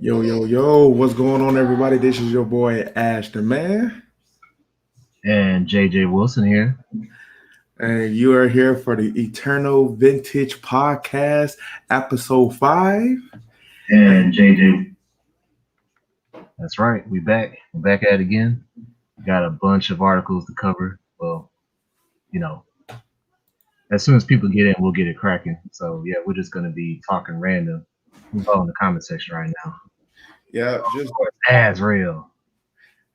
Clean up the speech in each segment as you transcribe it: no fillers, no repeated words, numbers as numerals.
Yo, yo, yo, what's going on, everybody? This is your boy Ashton, man. And JJ Wilson here. And you are here for the Eternal Vintage Podcast, episode 5. And JJ, that's right. We back. We're back at it again. Got a bunch of articles to cover. Well, you know, as soon as people get in, we'll get it cracking. So yeah, we're just gonna be talking random. Who's all in the comment section right now? Yeah, just As real.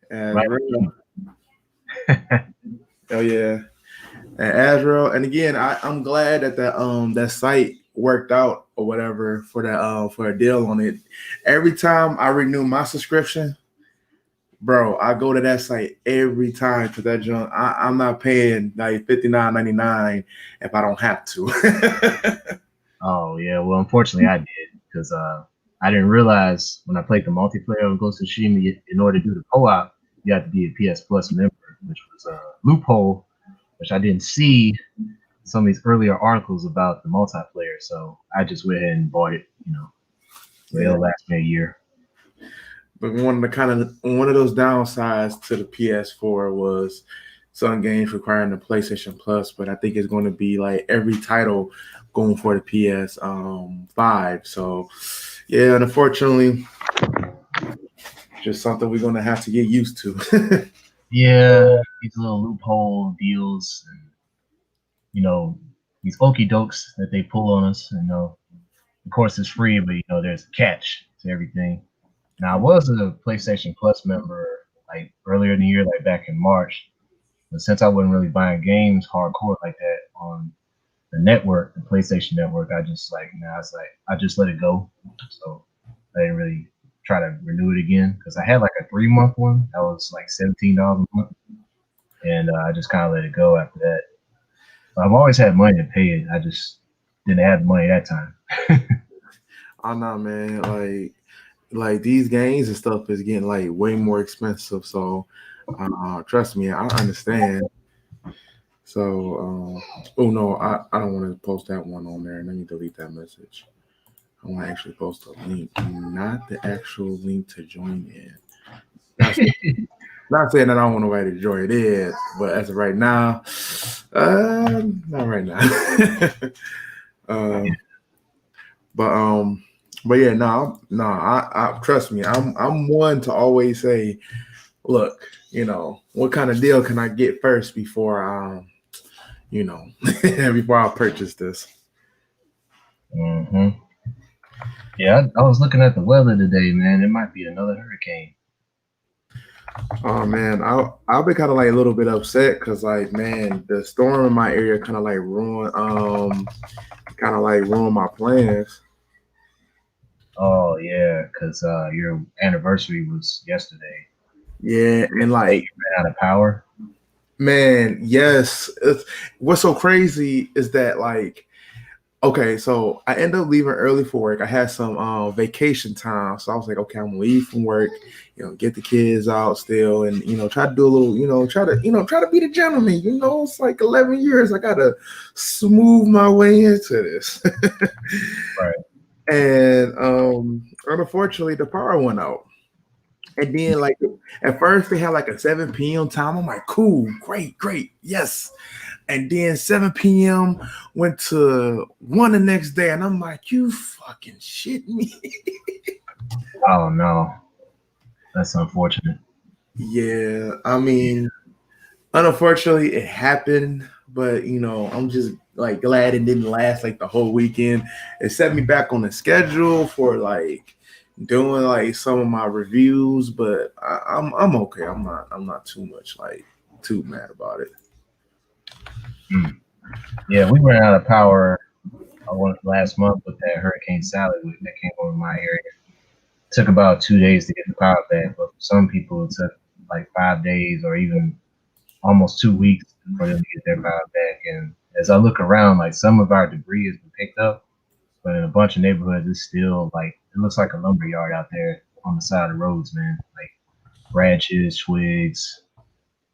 as Right. real. Oh yeah, and Azrael. And again, I'm glad that that site worked out or whatever for that for a deal on it. Every time I renew my subscription, bro, I go to that site every time because that junk. I'm not paying like $59.99 if I don't have to. Oh yeah. Well, unfortunately, I did because I didn't realize when I played the multiplayer of Ghost of Tsushima, in order to do the co-op, you have to be a PS Plus member, which was a loophole, which I didn't see some of these earlier articles about the multiplayer. So I just went ahead and bought it. So Yeah. it'll last me a year. But one of those downsides to the PS4 was some games requiring the PlayStation Plus, but I think it's going to be like every title going for the PS5. So yeah, unfortunately, just something we're going to have to get used to. Yeah, these little loophole deals, and these okey dokes that they pull on us. Of course it's free, but there's a catch to everything. Now I was a PlayStation Plus member like earlier in the year, like back in March. But since I wasn't really buying games hardcore like that on the network, the PlayStation Network, I just let it go. So I didn't really try to renew it again because I had like a 3 month one that was like $17 a month, and I just kind of let it go after that. But I've always had money to pay it. I just didn't have the money that time. I know, man. Like these games and stuff is getting like way more expensive. So trust me, I understand. So oh no, I don't want to post that one on there. Let me delete that message. I want to actually post a link, not the actual link to join in. Not, not saying that I don't want nobody to join in, but as of right now, not right now. um, but but yeah, no, I trust me. I'm one to always say, look, what kind of deal can I get first before you know, before I purchase this. hmm Yeah, I was looking at the weather today, man. It might be another hurricane. Oh man, I'll be kind of like a little bit upset because like man, the storm in my area kind of like ruined my plans. Oh yeah, because your anniversary was yesterday. Yeah, and Hey, like you ran out of power. man, yes, what's so crazy is that like okay, so I ended up leaving early for work. I had some vacation time, so I was like, okay, I'm gonna leave from work, get the kids out still, and try to do a little, try to be the gentleman. It's like 11 years. I gotta smooth my way into this, Right. and unfortunately, the power went out. And then, like, at first they had like a 7 p.m. time. I'm like, cool, great, great, yes. And then 7 p.m. went to 1 the next day, and I'm like, you fucking shit me. Oh no, that's unfortunate. Yeah, I mean, unfortunately, it happened, but I'm just like glad it didn't last like the whole weekend. It set me back on the schedule for like doing like some of my reviews, but I'm okay. I'm not too much like too mad about it. Mm. Yeah, we ran out of power last month with that Hurricane Sally that came over my area. It took about 2 days to get the power back, but for some people it took like 5 days or even almost 2 weeks for them to get their power back. And as I look around, like some of our debris has been picked up, but in a bunch of neighborhoods, it's still like it looks like a lumber yard out there on the side of the roads, man. Like branches, twigs,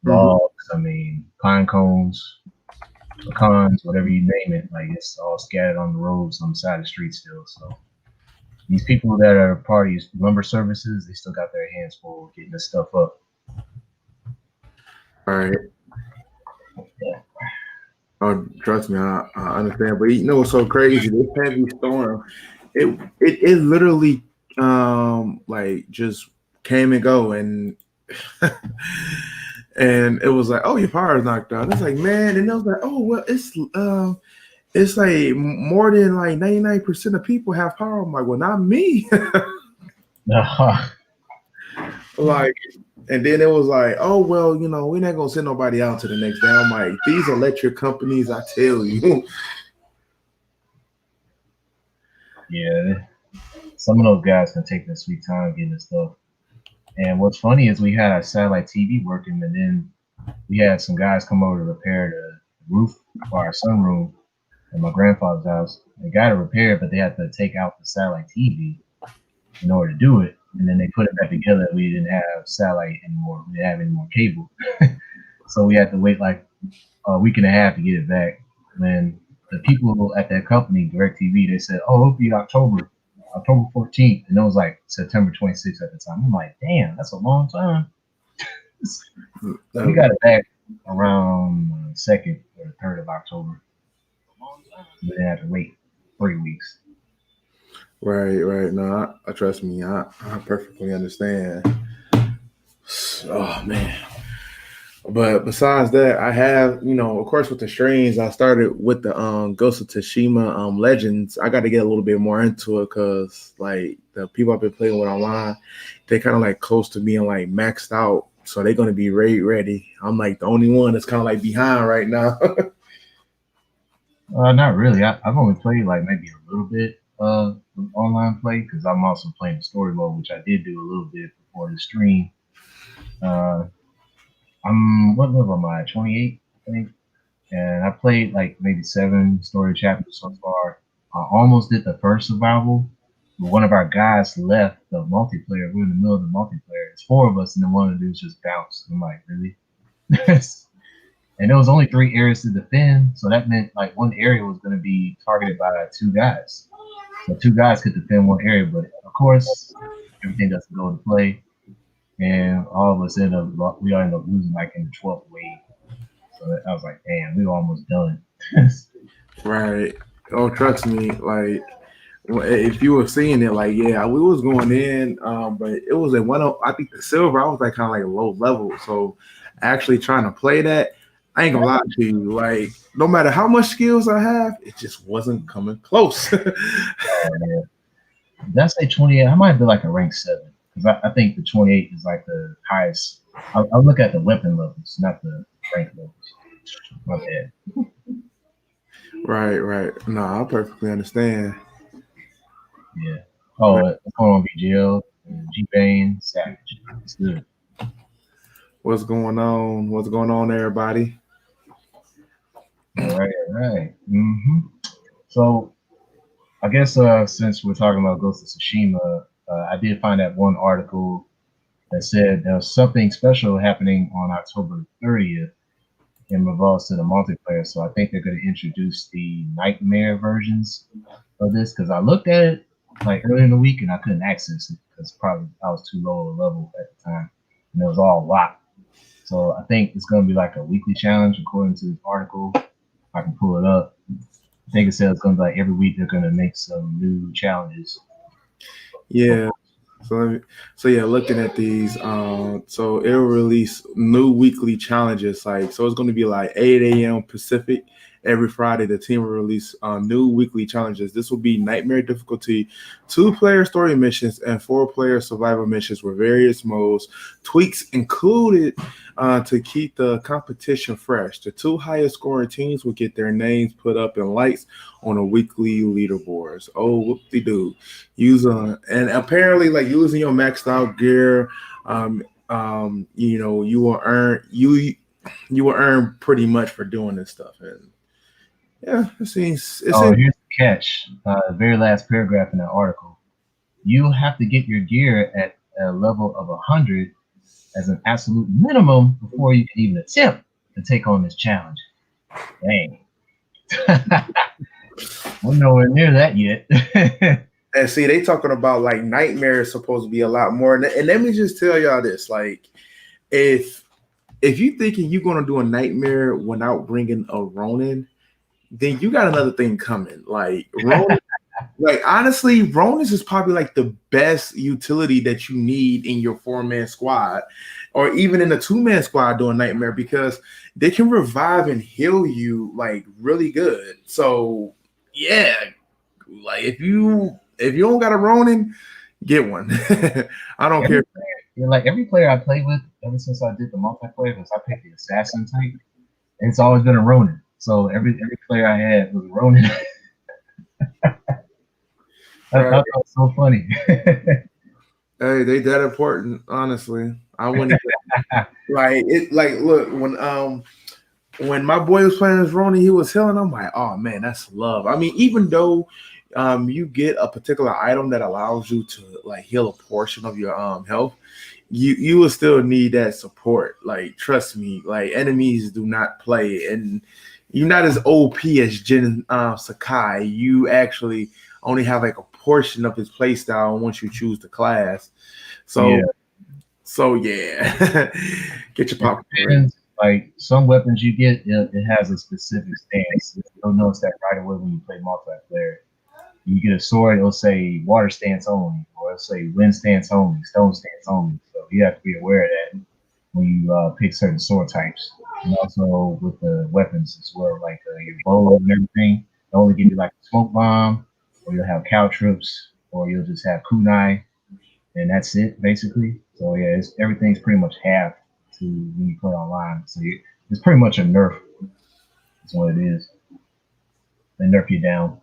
Mhm. logs. I mean, pine cones, pecans, whatever you name it. Like it's all scattered on the roads on the side of the street still. So These people that are part of these lumber services, they still got their hands full getting this stuff up. All right. Yeah. Oh, trust me, I understand. But you know what's so crazy? This heavy storm, it literally like just came and go and and it was like, oh, your power is knocked out. It's like, man, and it was like, oh well, it's like more than like 99% of people have power. I'm like, well, not me. Like, and then it was like, oh well, you know, we're not gonna send nobody out to the next day. I'm like, these electric companies, I tell you. Yeah, some of those guys can take their sweet time getting this stuff. And what's funny is we had a satellite TV working, and then we had some guys come over to repair the roof for our sunroom at my grandfather's house. They got it repaired, but they had to take out the satellite TV in order to do it. And then they put it back together. We didn't have satellite anymore. We didn't have any more cable. So we had to wait like a week and a half to get it back. When the people at that company, DirecTV, they said, oh, it'll be October 14th. And it was like September 26th at the time. I'm like, damn, that's a long time. We got it back around the 2nd or 3rd of October. We didn't have to wait 3 weeks. Right. No, I trust me. I perfectly understand. Oh man. But besides that, I have, you know, of course, with the streams, I started with the Ghost of Tsushima Legends. I got to get a little bit more into it because, like, the people I've been playing with online, they kind of like close to being like maxed out, so they're gonna be ready. I'm like the only one that's kind of like behind right now. Not really. I've only played like maybe a little bit of online play because I'm also playing the story mode, which I did do a little bit before the stream. What level am I? 28, I think. And I played like maybe 7 story chapters so far. I almost did the first survival, but one of our guys left the multiplayer. We're in the middle of the multiplayer. It's 4 of us, and then one of the dudes just bounced. I'm like, really? And there was only 3 areas to defend, so that meant like one area was going to be targeted by 2 guys. So 2 guys could defend one area, but of course, everything doesn't go into play. And all of us end up losing like in the 12th wave. So I was like, damn, we were almost done. Right. Oh, trust me. Like, if you were seeing it, like, yeah, we was going in, but it was at one of, I think the silver, I was like kind of like a low level. So actually trying to play that, I ain't gonna lie to you. Like, no matter how much skills I have, it just wasn't coming close. Did I say 28? I might be like a rank 7 because I think the 28 is like the highest. I'll look at the weapon levels, not the rank levels. My bad. Right. No, I perfectly understand. Yeah. Oh, what's going on, BGL? G-Bane, Savage. It's good. What's going on? What's going on, everybody? All right. Mm-hmm. So, I guess since we're talking about Ghost of Tsushima, I did find that one article that said there was something special happening on October 30th in regards to the multiplayer. So I think they're going to introduce the nightmare versions of this because I looked at it like earlier in the week and I couldn't access it because probably I was too low a level at the time and it was all locked. So I think it's going to be like a weekly challenge according to this article. I can pull it up. I think it says it's going to be like every week they're going to make some new challenges. Yeah. So yeah, looking at these, so it'll release new weekly challenges. Like, so it's going to be like 8 a.m. Pacific every Friday. The team will release new weekly challenges. This will be nightmare difficulty, 2-player story missions, and 4-player survival missions with various modes. Tweaks included to keep the competition fresh. The 2 highest scoring teams will get their names put up in lights on a weekly leaderboards. Oh, whoop-de-doo. And apparently, like, using your maxed out gear, you know, you will earn pretty much for doing this stuff. And yeah, here's the catch. The very last paragraph in that article. You have to get your gear at a level of 100 as an absolute minimum before you can even attempt to take on this challenge. Dang. We're nowhere near that yet. And see, they talking about like Nightmare is supposed to be a lot more. And let me just tell y'all this: like, if you thinking you're gonna do a Nightmare without bringing a Ronin, then you got another thing coming. Like Ronin, like honestly, Ronin is probably like the best utility that you need in your 4-man squad, or even in a 2-man squad doing Nightmare, because they can revive and heal you like really good. So yeah, like if you don't got a Ronin, get one. I don't care. Like every player I played with ever since I did the multiplayer, because I picked the assassin type, and it's always been a Ronin. So every player I had was a Ronin. I thought that was so funny. Hey, they that important, honestly. I wouldn't like it. Like, look, when my boy was playing as Ronin, he was healing. I'm like, oh man, that's love. I mean, even though you get a particular item that allows you to like heal a portion of your health, you will still need that support. Like, trust me, like enemies do not play, and you're not as OP as Jin Sakai. You actually only have like a portion of his playstyle once you choose the class. So Yeah. so yeah, get your popcorn. Like some weapons you get, it has a specific stance. You'll notice that right away when you play multiplayer. You get a sword, it'll say water stance only, or it'll say wind stance only, stone stance only. So you have to be aware of that when you pick certain sword types. And also with the weapons as well, like your bow and everything. They'll only give you like a smoke bomb, or you'll have caltrops, or you'll just have kunai, and that's it basically. So yeah, everything's pretty much half to when you play online. So it's pretty much a nerf. That's what it is. They nerf you down.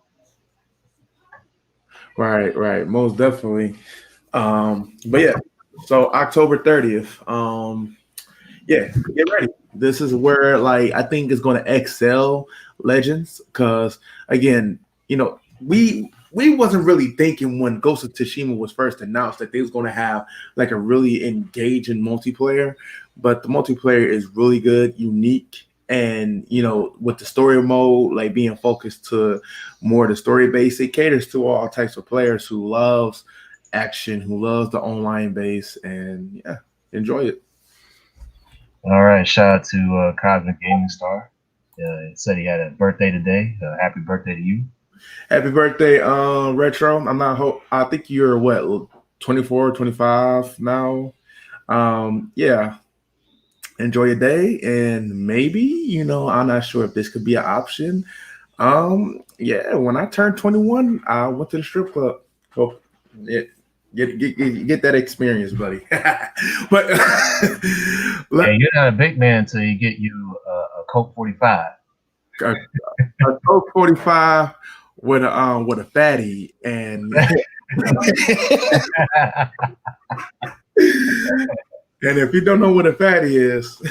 Right, most definitely. But yeah, so October 30th. Yeah, get ready. This is where like I think it's going to excel Legends, because again, we wasn't really thinking when Ghost of Tsushima was first announced that they was going to have like a really engaging multiplayer, but the multiplayer is really good, unique, and with the story mode like being focused to more the story base, it caters to all types of players who loves action, who loves the online base, and yeah, enjoy it. All right, shout out to Cosmic Gaming Star. He said he had a birthday today. Happy birthday to you. Happy birthday, Retro. I think you're what, 24, 25 now. Yeah. Enjoy your day, and maybe, I'm not sure if this could be an option. Yeah, when I turned 21, I went to the strip club. So yeah, get that experience, buddy. But hey, you're not a big man until you get you a Coke 45. A Coke 45 with a fatty, and and if you don't know what a fatty is,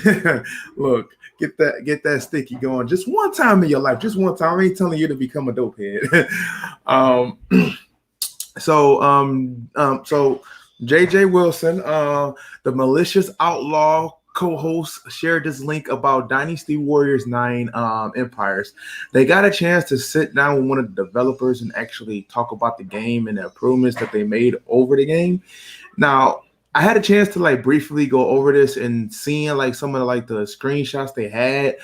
look, get that sticky going just one time in your life, just one time. I ain't telling you to become a dope head. So JJ Wilson, the malicious outlaw co-host, shared this link about Dynasty Warriors 9 Empires. They got a chance to sit down with one of the developers and actually talk about the game and the improvements that they made over the game. Now, I had a chance to like briefly go over this and seeing like some of the screenshots they had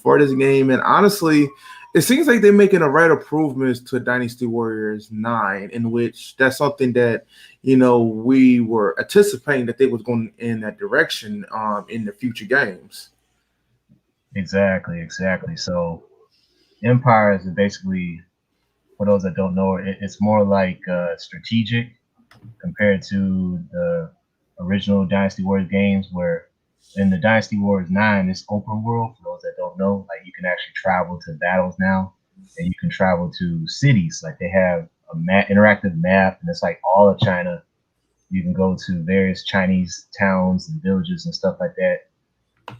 for this game, and honestly, it seems like they're making the right improvements to Dynasty Warriors 9, in which that's something that we were anticipating that they was going in that direction in the future games. Exactly. So Empires is basically, for those that don't know, it's more like strategic compared to the original Dynasty Warriors games, where in the Dynasty Warriors 9, it's open world. For those that don't know, like you can actually travel to battles now, and you can travel to cities. Like they have a interactive map, and it's like all of China. You can go to various Chinese towns and villages and stuff like that.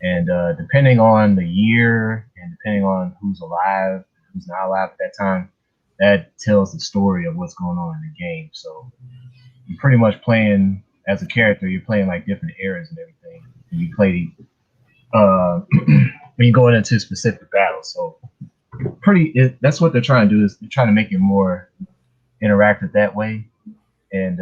And depending on the year and depending on who's alive and who's not alive at that time, that tells the story of what's going on in the game. So you're pretty much playing as a character. You're playing like different eras and everything. And you play when you go into specific battles. So that's what they're trying to do, is they're trying to make it more interacted that way. And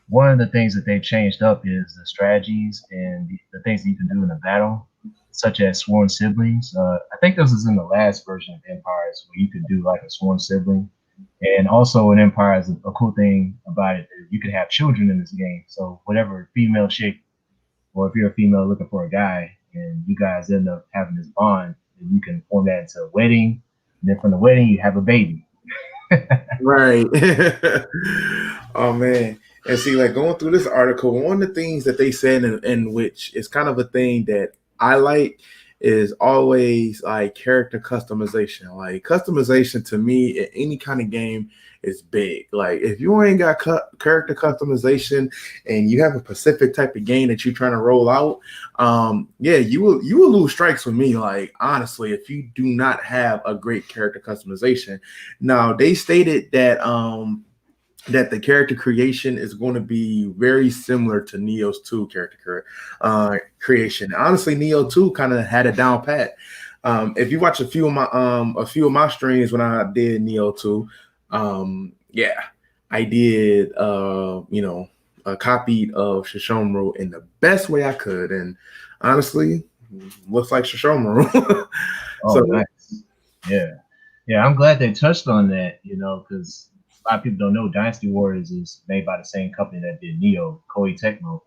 one of the things that they changed up is the strategies and the things that you can do in a battle, such as sworn siblings. I think this is in the last version of Empires where you could do like a sworn sibling. And also in Empires, a cool thing about it is you could have children in this game. So whatever female chick, or if you're a female looking for a guy, and you guys end up having this bond, then you can form that into a wedding. And then from the wedding, you have a baby. Right. Oh man. And see, like going through this article, one of the things that they said in which is kind of a thing that I like is always like character customization. Like customization to me in any kind of game is big. Like if you ain't got character customization and you have a specific type of game that you're trying to roll out, yeah, you will lose strikes with me. Like honestly, if you do not have a great character customization. Now they stated that the character creation is going to be very similar to Neo's 2 character creation. Honestly, Neo 2 kind of had it down pat. If you watch a few of my streams when I did Neo 2, yeah, I did a copy of Shishomaru in the best way I could, and honestly, looks like Shishomaru. Oh, so, nice. Yeah, I'm glad they touched on that. Because a lot of people don't know Dynasty Warriors is made by the same company that did Neo, Koei Tecmo.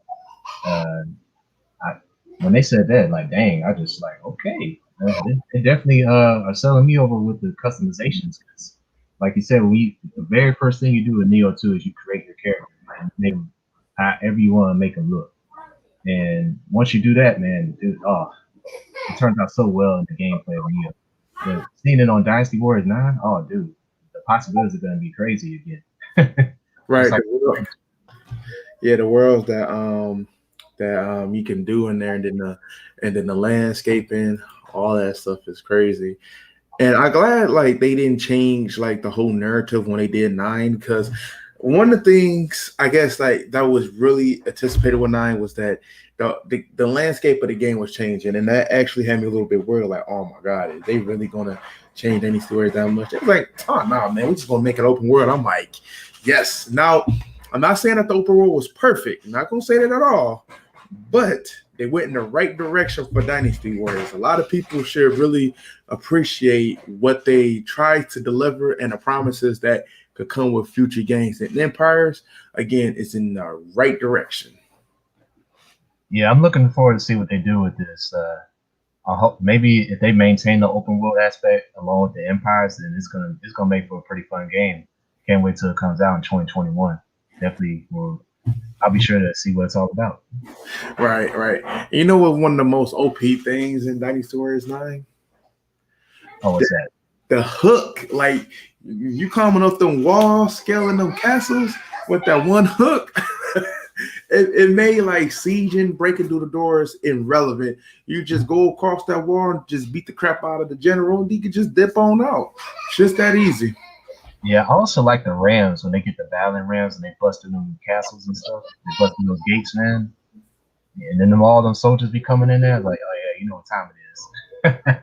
When they said that, like, dang, I just like, okay, they definitely are selling me over with the customizations. Cause, like you said, the very first thing you do with Neo 2 is you create your character and make them however you want to make them look. And once you do that, man, it turns out so well in the gameplay of Neo. But seeing it on Dynasty Warriors 9, oh, dude, the possibilities are going to be crazy again. Right. Like, the worlds that you can do in there, and then the landscaping, all that stuff is crazy. And I'm glad like they didn't change like the whole narrative when they did 9, because one of the things I guess like that was really anticipated with 9 was that the landscape of the game was changing, and that actually had me a little bit worried. Like, oh my god, is they really gonna change any story that much? It was like, oh no, man, we're just gonna make an open world. I'm like, yes. Now, I'm not saying that the open world was perfect. I'm not gonna say that at all, but they went in the right direction for Dynasty Warriors. A lot of people should really appreciate what they tried to deliver and the promises that could come with future games. And Empires, again, is in the right direction. Yeah, I'm looking forward to see what they do with this. I hope maybe if they maintain the open world aspect along with the Empires, then it's gonna make for a pretty fun game. Can't wait till it comes out in 2021. Definitely will. I'll be sure to see what it's all about. Right. You know what? One of the most OP things in Dynasty Warriors 9? Oh, what's that? The hook. Like you climbing up them walls, scaling them castles with that one hook. It made like sieging, breaking through the doors irrelevant. You just go across that wall and just beat the crap out of the general, and you can just dip on out. Just that easy. Yeah, I also like the Rams when they get the battling Rams and they bust through them castles and stuff. They bust through those gates, man. And then all them soldiers be coming in there like, oh yeah, you know what time it is.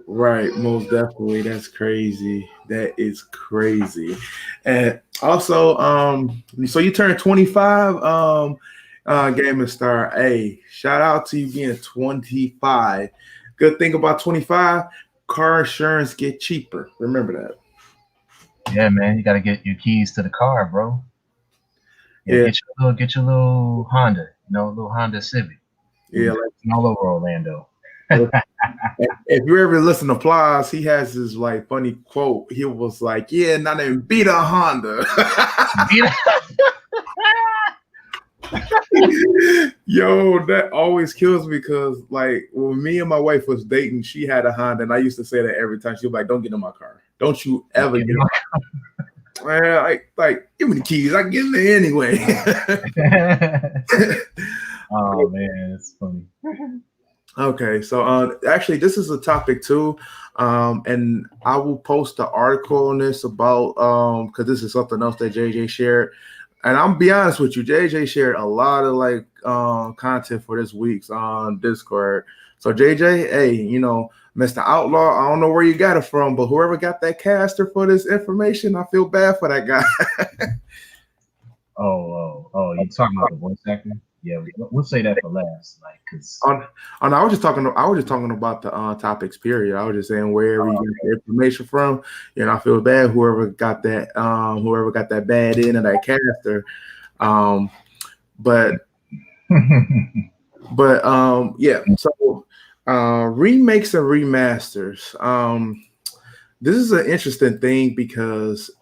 Right, most definitely. That's crazy. That is crazy. And also, so you turned 25, Gaming Star. Hey, shout out to you being 25. Good thing about 25, car insurance get cheaper. Remember that. Yeah, man, you gotta get your keys to the car, bro. Yeah. Get your little Honda, little Honda Civic. Yeah, like all over Orlando. If you ever listen to Plies, he has this like funny quote. He was like, "Yeah, not even beat a Honda." Yo, that always kills me because like when me and my wife was dating, she had a Honda, and I used to say that every time. She was like, "Don't get in my car. Don't you ever get in my car." Well, like give me the keys. I can get in there anyway. Oh man, it's funny. Okay, so actually, this is a topic too, and I will post an article on this about because this is something else that JJ shared. And I'm be honest with you, JJ shared a lot of like content for this week's on Discord So JJ, hey, Mr. Outlaw, I don't know where you got it from, but whoever got that caster for this information, I feel bad for that guy. Oh, you're talking about the voice actor? Yeah, we'll say that for last, like, cause. I was just talking about the topics. Period. I was just saying wherever you get the information from, I feel bad whoever got that bad end of that caster. But yeah. So remakes and remasters. This is an interesting thing because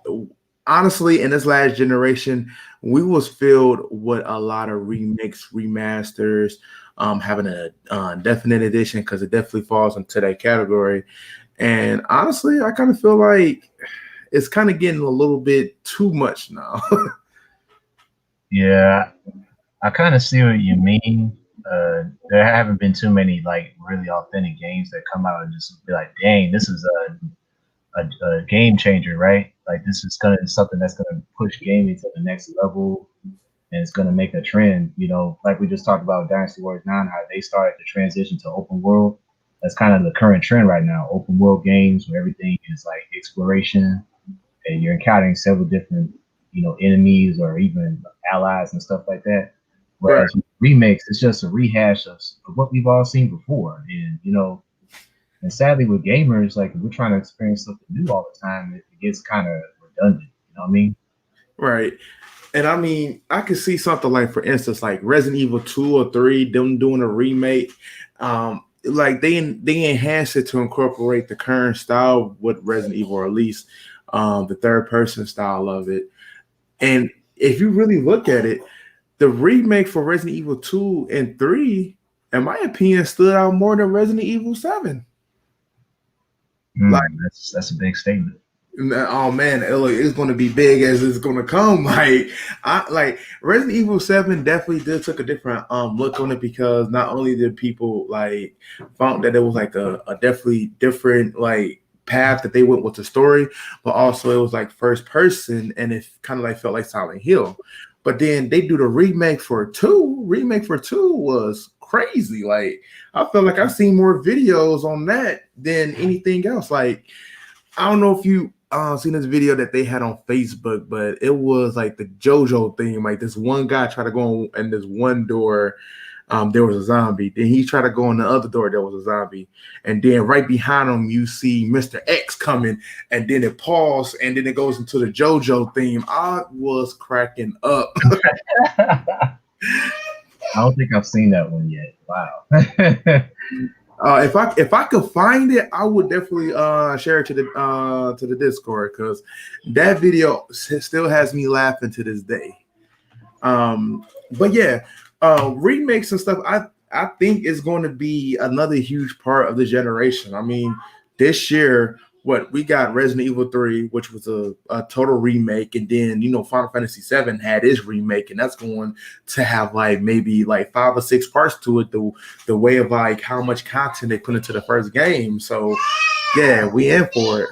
honestly, in this last generation, we was filled with a lot of remakes, remasters, having a definite edition because it definitely falls into that category. And honestly, I kind of feel like it's kind of getting a little bit too much now. Yeah, I kind of see what you mean. There haven't been too many like really authentic games that come out and just be like, dang, this is a game changer, right? Like this is something that's gonna push gaming to the next level, and it's gonna make a trend. Like we just talked about Dynasty Warriors 9, how they started to transition to open world. That's kind of the current trend right now. Open world games where everything is like exploration, and you're encountering several different, enemies or even allies and stuff like that. Whereas Right. remakes, it's just a rehash of what we've all seen before, and and sadly, with gamers, like if we're trying to experience something new all the time, it gets kind of redundant. You know what I mean? Right. And I mean, I could see something like, for instance, like Resident Evil 2 or 3, them doing a remake. Like they enhance it to incorporate the current style with Resident Evil, or at least the third person style of it. And if you really look at it, the remake for Resident Evil 2 and 3, in my opinion, stood out more than Resident Evil 7. Like, That's a big statement. oh man, it's going to be big as it's going to come. Like Resident Evil 7 definitely did took a different look on it, because not only did people like found that it was like a definitely different like path that they went with the story, but also it was like first person, and it kind of like felt like Silent Hill. But then they do the remake for 2. Remake for 2 was crazy. Like I felt like I've seen more videos on that than anything else. Like I don't know if you seen this video that they had on Facebook, but it was like the JoJo theme. Like this one guy tried to go in this one door, there was a zombie. Then he tried to go in the other door, there was a zombie. And then right behind him, you see Mr. X coming, and then it paused, and then it goes into the JoJo theme. I was cracking up. I don't think I've seen that one yet. Wow. If I could find it, I would definitely share it to the Discord, because that video still has me laughing to this day. But yeah, remakes and stuff, I think is going to be another huge part of the generation. I mean, this year, we got Resident Evil 3, which was a total remake, and then Final Fantasy 7 had its remake, and that's going to have like maybe like 5 or 6 parts to it, the way of like how much content they put into the first game. So yeah, we in for it.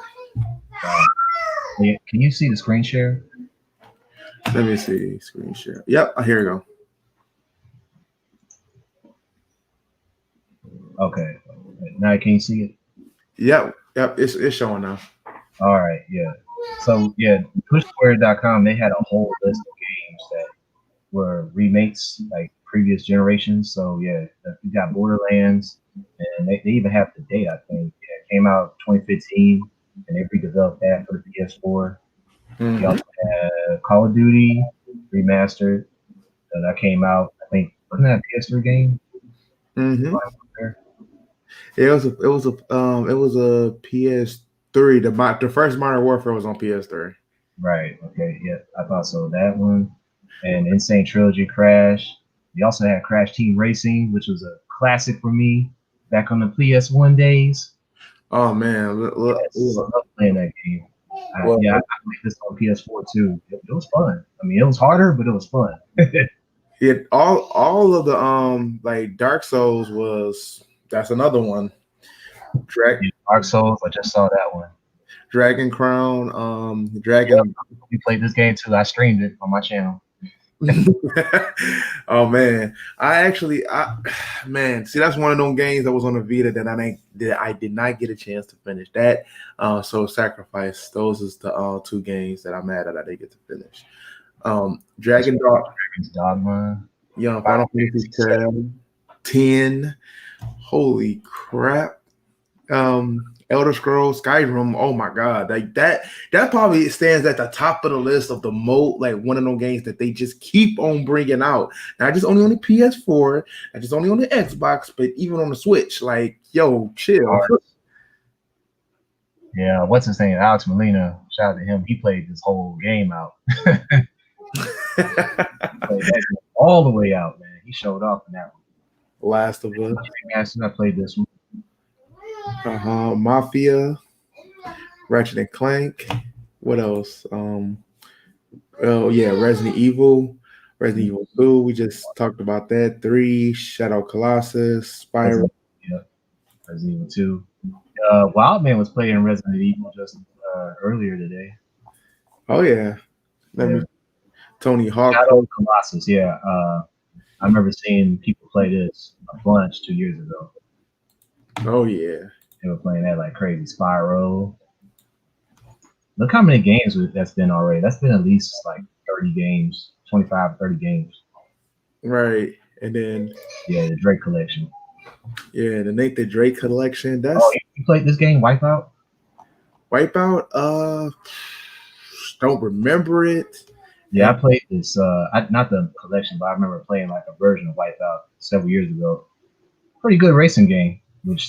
Can you see the screen share? Let me see screen share. Yep, here we go. Okay, now can you see it? Yep, it's showing now. All right, yeah. So yeah, PushSquare.com, they had a whole list of games that were remakes, like previous generations. So yeah, you got Borderlands, and they even have the date. I think it came out 2015, and they redeveloped that for the PS4. Mm-hmm. You also had Call of Duty remastered that came out. I think wasn't that a PS3 game? Mm-hmm. It was a PS3. The first Modern Warfare was on PS3. Right. Okay. Yeah, I thought so. That one, and Insane Trilogy Crash. We also had Crash Team Racing, which was a classic for me back on the PS1 days. Oh man, look, I love playing that game. I played this on PS4 too. It was fun. I mean, it was harder, but it was fun. Yeah, all of the like Dark Souls that's another one. Dark Souls, I just saw that one. Dragon Crown, Dragon. We played this game too. I streamed it on my channel. Oh man, man, see that's one of those games that was on the Vita that I did not get a chance to finish. That so Sacrifice. Those is the two games that I'm mad that I didn't get to finish. Dragon's Dogma. Final Fantasy 10. Holy crap. Elder Scrolls Skyrim. Oh my god, like that probably stands at the top of the list of the one of those games that they just keep on bringing out. Not just only on the PS4, not just only on the Xbox, but even on the Switch. Like, yo, chill. Yeah, what's his name? Alex Molina. Shout out to him. He played this whole game out. All the way out, man. He showed off in that one. Last of Us. I played this one. Mafia, Ratchet and Clank. What else? Resident Evil 2. We just talked about that. 3, Shadow Colossus, Spyro. Resident Evil 2. Wildman was playing Resident Evil just earlier today. Oh yeah. Tony Hawk. Shadow Colossus. Yeah. I remember seeing people play this a bunch 2 years ago. Oh yeah. They were playing that like crazy. Spyro. Look how many games that's been already. That's been at least like 30 games, 25, 30 games. Right. And then the Drake collection. Yeah, the Nathan Drake collection. You played this game, Wipeout? Wipeout? Don't remember it. Yeah, I played this. Not the collection, but I remember playing like a version of Wipeout several years ago. Pretty good racing game with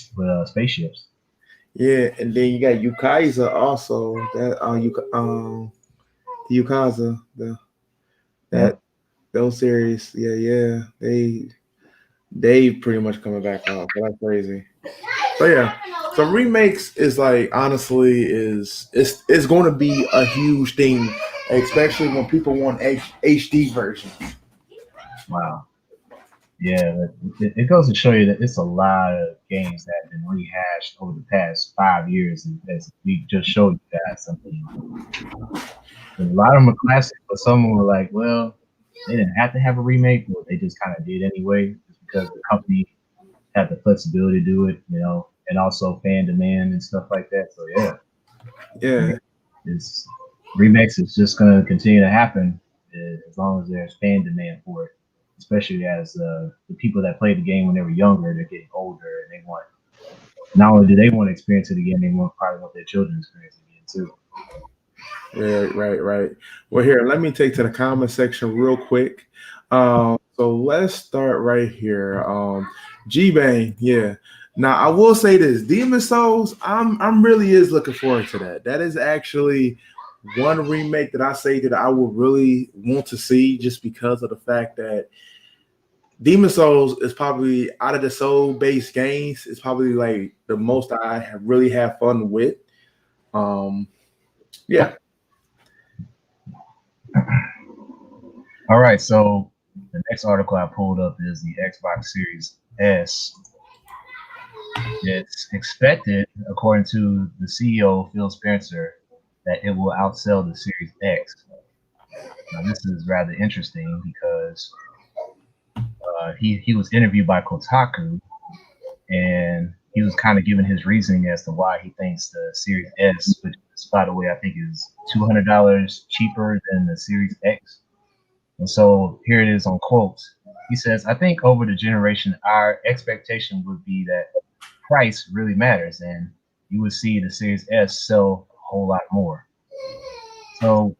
spaceships. Yeah, and then you got Yukaza also. That Yukaza, those series. Yeah. They pretty much coming back out. So that's crazy. So yeah. So remakes is like honestly it's going to be a huge thing, especially when people want HD versions. Wow. Yeah, it goes to show you that it's a lot of games that have been rehashed over the past 5 years, and as we just showed you guys something. A lot of them are classic, but some were like, well, they didn't have to have a remake, but they just kind of did anyway, just because the company had the flexibility to do it, and also fan demand and stuff like that. So yeah, remakes is just going to continue to happen as long as there's fan demand for it. Especially as the people that played the game when they were younger, they're getting older, and they want not only do they want to experience it again, they probably want their children to experience it again too. Right. Well, here, let me take to the comment section real quick. So let's start right here. G-Bang, yeah. Now I will say this: Demon's Souls, I'm really is looking forward to that. That is actually one remake that I say that I would really want to see, just because of the fact that Demon's Souls is probably out of the soul-based games, it's probably like the most I have really had fun with. Yeah. All right, so the next article I pulled up is the Xbox Series S. It's expected, according to the CEO, Phil Spencer, that it will outsell the Series X. Now, this is rather interesting because he was interviewed by Kotaku, and he was kind of giving his reasoning as to why he thinks the Series S, which by the way I think is $200 cheaper than the Series X. And so here it is on quotes. He says, "I think over the generation, our expectation would be that price really matters, and you would see the Series S sell a whole lot more." So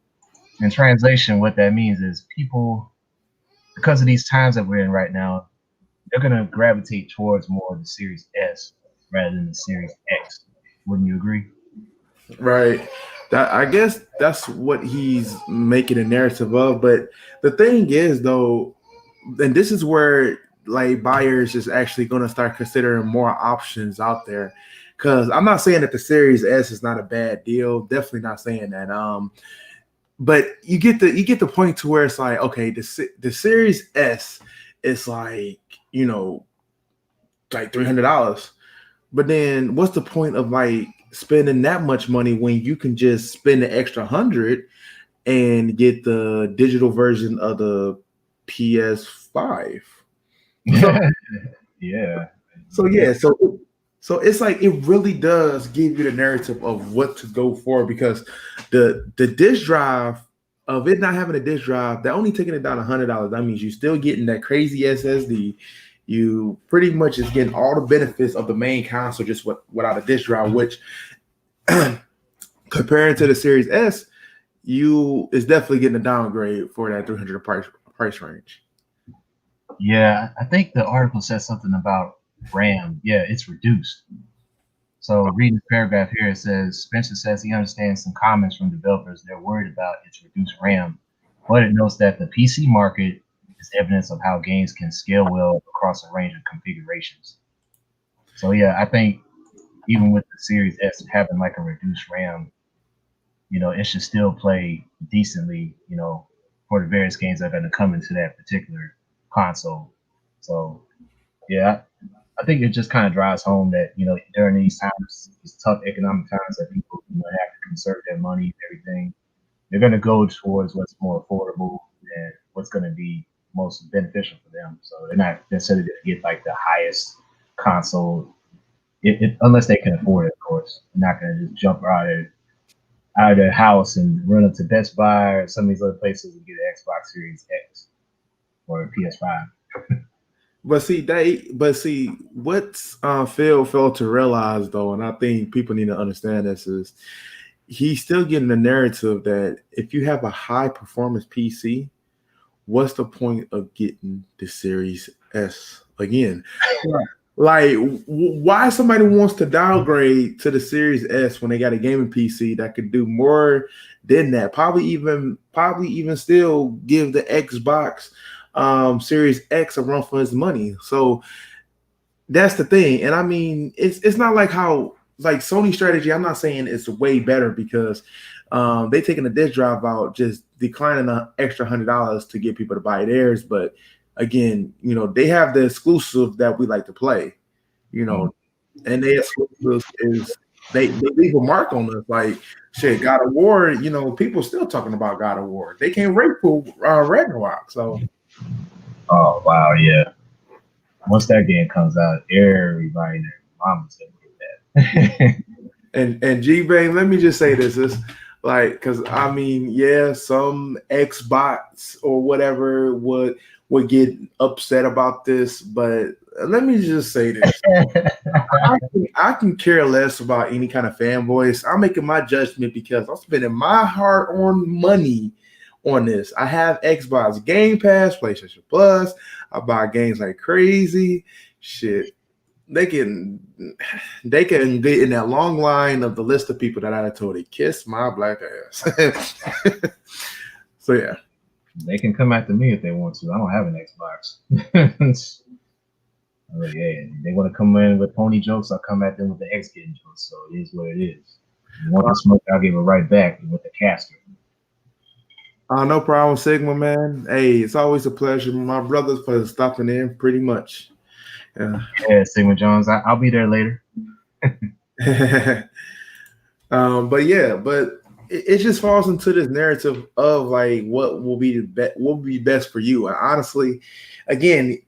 in translation, what that means is people, because of these times that we're in right now, they're going to gravitate towards more of the Series S rather than the Series X. Wouldn't you agree? Right. I guess that's what he's making a narrative of. But the thing is, though, and this is where like buyers is actually going to start considering more options out there. Because I'm not saying that the Series S is not a bad deal. Definitely not saying that. But you get the point to where it's like, okay, the Series S is like, like $300. But then what's the point of like spending that much money when you can just spend the extra $100 and get the digital version of the PS5. So, Yeah. so it's like it really does give you the narrative of what to go for, because the disk drive of it not having a disk drive, they're only taking it down $100. That means you're still getting that crazy SSD. You pretty much is getting all the benefits of the main console just without a disk drive, which comparing to the Series S, you is definitely getting a downgrade for that 300 price range. Yeah, I think the article says something about RAM. Yeah, it's reduced. So reading the paragraph here, it says Spencer says he understands some comments from developers. They're worried about its reduced RAM, but it notes that the PC market is evidence of how games can scale well across a range of configurations. So yeah, I think even with the Series S having like a reduced RAM, it should still play decently, for the various games that are going to come into that particular console. So yeah, I think it just kind of drives home that during these times, these tough economic times that people have to conserve their money and everything, they're going to go towards what's more affordable and what's going to be most beneficial for them. So they're not necessarily going to get like the highest console, unless they can afford it. Of course, they're not going to just jump out of their house and run up to Best Buy or some of these other places and get an Xbox Series X or a PS5. But see, what's Phil failed to realize though, and I think people need to understand this, is he's still getting the narrative that if you have a high performance PC, what's the point of getting the Series S again? Like, why somebody wants to downgrade to the Series S when they got a gaming PC that could do more than that? Probably even still give the Xbox Series X a run for his money. So that's the thing. And I mean, it's not like how like Sony strategy. I'm not saying it's way better because they taking the disk drive out, just declining an extra $100 to get people to buy theirs. But again, they have the exclusive that we like to play, and their exclusives is they leave a mark on us. Like shit, God of War, people still talking about God of War. They can't wait for Ragnarok. So, oh wow, yeah. Once that game comes out, everybody and their mama's gonna get that. and G-Bang, let me just say this is. Like, because I mean, yeah, some Xbox or whatever would get upset about this, but let me just say this: I can care less about any kind of fanboys. I'm making my judgment because I'm spending my hard-earned money on this. I have Xbox Game Pass, PlayStation Plus. I buy games like crazy. Shit. They can get in that long line of the list of people that I told to kiss my black ass. So yeah, they can come after me if they want to. I don't have an Xbox. Like, yeah, they want to come in with pony jokes. I'll come at them with the X game jokes. So it is what it is. You want the smoke, I'll give it right back with the caster. No problem, Sigma, man. Hey, it's always a pleasure. My brothers for stopping in pretty much. Yeah, Sigma Jones. I'll be there later. But it just falls into this narrative of like what will be best for you. And honestly, again,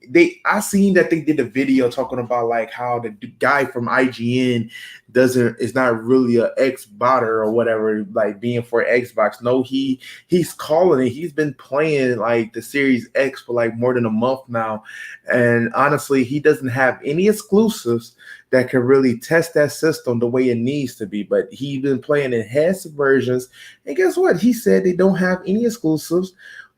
I seen that they did a video talking about like how the guy from IGN is not really a X-botter or whatever, like being for Xbox. No, he's calling it. He's been playing like the Series X for like more than a month now, and honestly, he doesn't have any exclusives that can really test that system the way it needs to be. But he's been playing enhanced versions, and guess what? He said they don't have any exclusives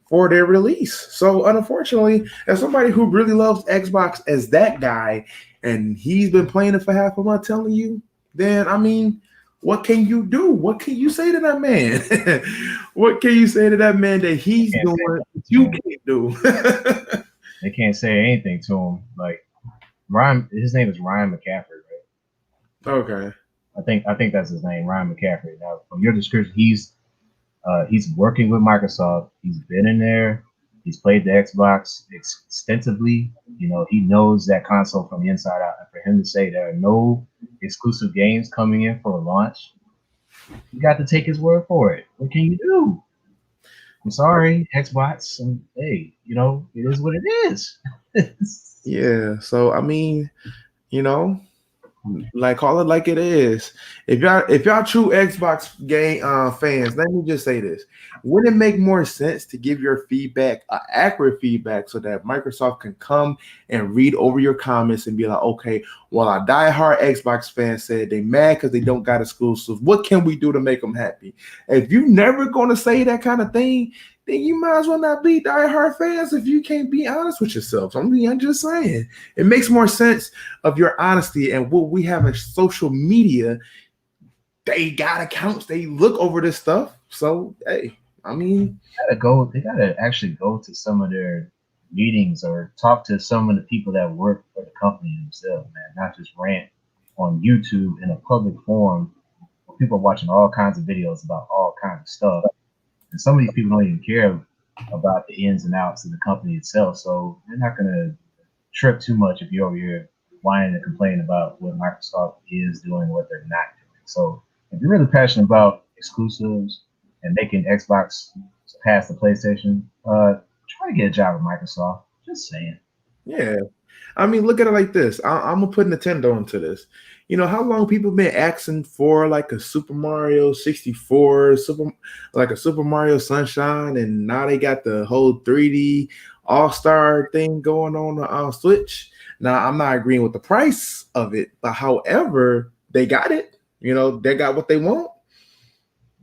for their release. So unfortunately, as somebody who really loves Xbox as that guy, and he's been playing it for half a month, telling you, then I mean, what can you do? What can you say to that man? What can you say to that man that he's doing that you can't do? They can't say anything to him. Like Ryan, his name is Ryan McCaffrey, right? Okay. I think that's his name, Ryan McCaffrey. Now, from your description, he's working with Microsoft. He's been in there. He's played the Xbox extensively. He knows that console from the inside out. And for him to say there are no exclusive games coming in for a launch, you got to take his word for it. What can you do? I'm sorry, Xbox. And hey, it is what it is. Yeah. So I mean, you know, like call it like it is. If y'all true Xbox game fans, let me just say this: would it make more sense to give your feedback, accurate feedback, so that Microsoft can come and read over your comments and be like, okay, well, a diehard Xbox fan said they mad because they don't got exclusives. What can we do to make them happy? If you never gonna say that kind of thing, then you might as well not be diehard fans if you can't be honest with yourself. I'm just saying. It makes more sense of your honesty and what we have in social media. They got accounts. They look over this stuff. So hey, I mean, They gotta actually go to some of their meetings or talk to some of the people that work for the company themselves, man. Not just rant on YouTube in a public forum where people are watching all kinds of videos about all kinds of stuff. And some of these people don't even care about the ins and outs of the company itself. So they're not gonna trip too much if you're over here whining and complaining about what Microsoft is doing, what they're not doing. So if you're really passionate about exclusives and making Xbox pass the PlayStation, try to get a job at Microsoft. Just saying. yeah. I mean, look at it like this. I'm gonna put Nintendo into this. You know how long people been asking for like a Super Mario 64, like a Super Mario Sunshine, and now they got the whole 3D All Star thing going on Switch. Now I'm not agreeing with the price of it, but however, they got it. You know, they got what they want.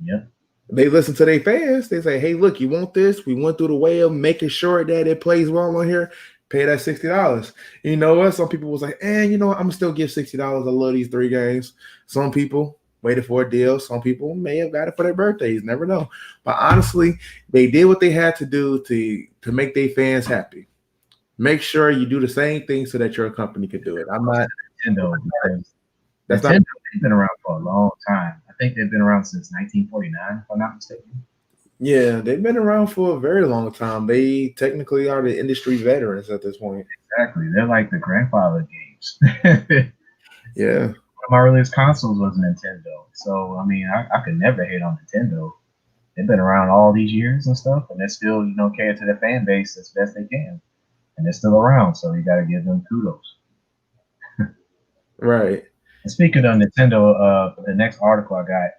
Yep. They listen to their fans. They say, "Hey, look, you want this? We went through the way of making sure that it plays well on here. Pay that $60." You know what? Some people was like, you know what? I'm gonna still give $60. I love these 3 games." Some people waited for a deal. Some people may have got it for their birthdays. Never know. But honestly, they did what they had to do to make their fans happy. Make sure you do the same thing so that your company could do it. I'm not. Nintendo, because That's not. Nintendo has been around for a long time. I think they've been around since 1949, if I'm not mistaken. Yeah, they've been around for a very long time. They technically are the industry veterans at this point. Exactly. They're like the grandfather games. One Yeah. of my earliest consoles was Nintendo. So, I mean, I could never hate on Nintendo. They've been around all these years and stuff, and they still, cater to their fan base as best they can. And they're still around, so you got to give them kudos. Right. And speaking of Nintendo, the next article I got,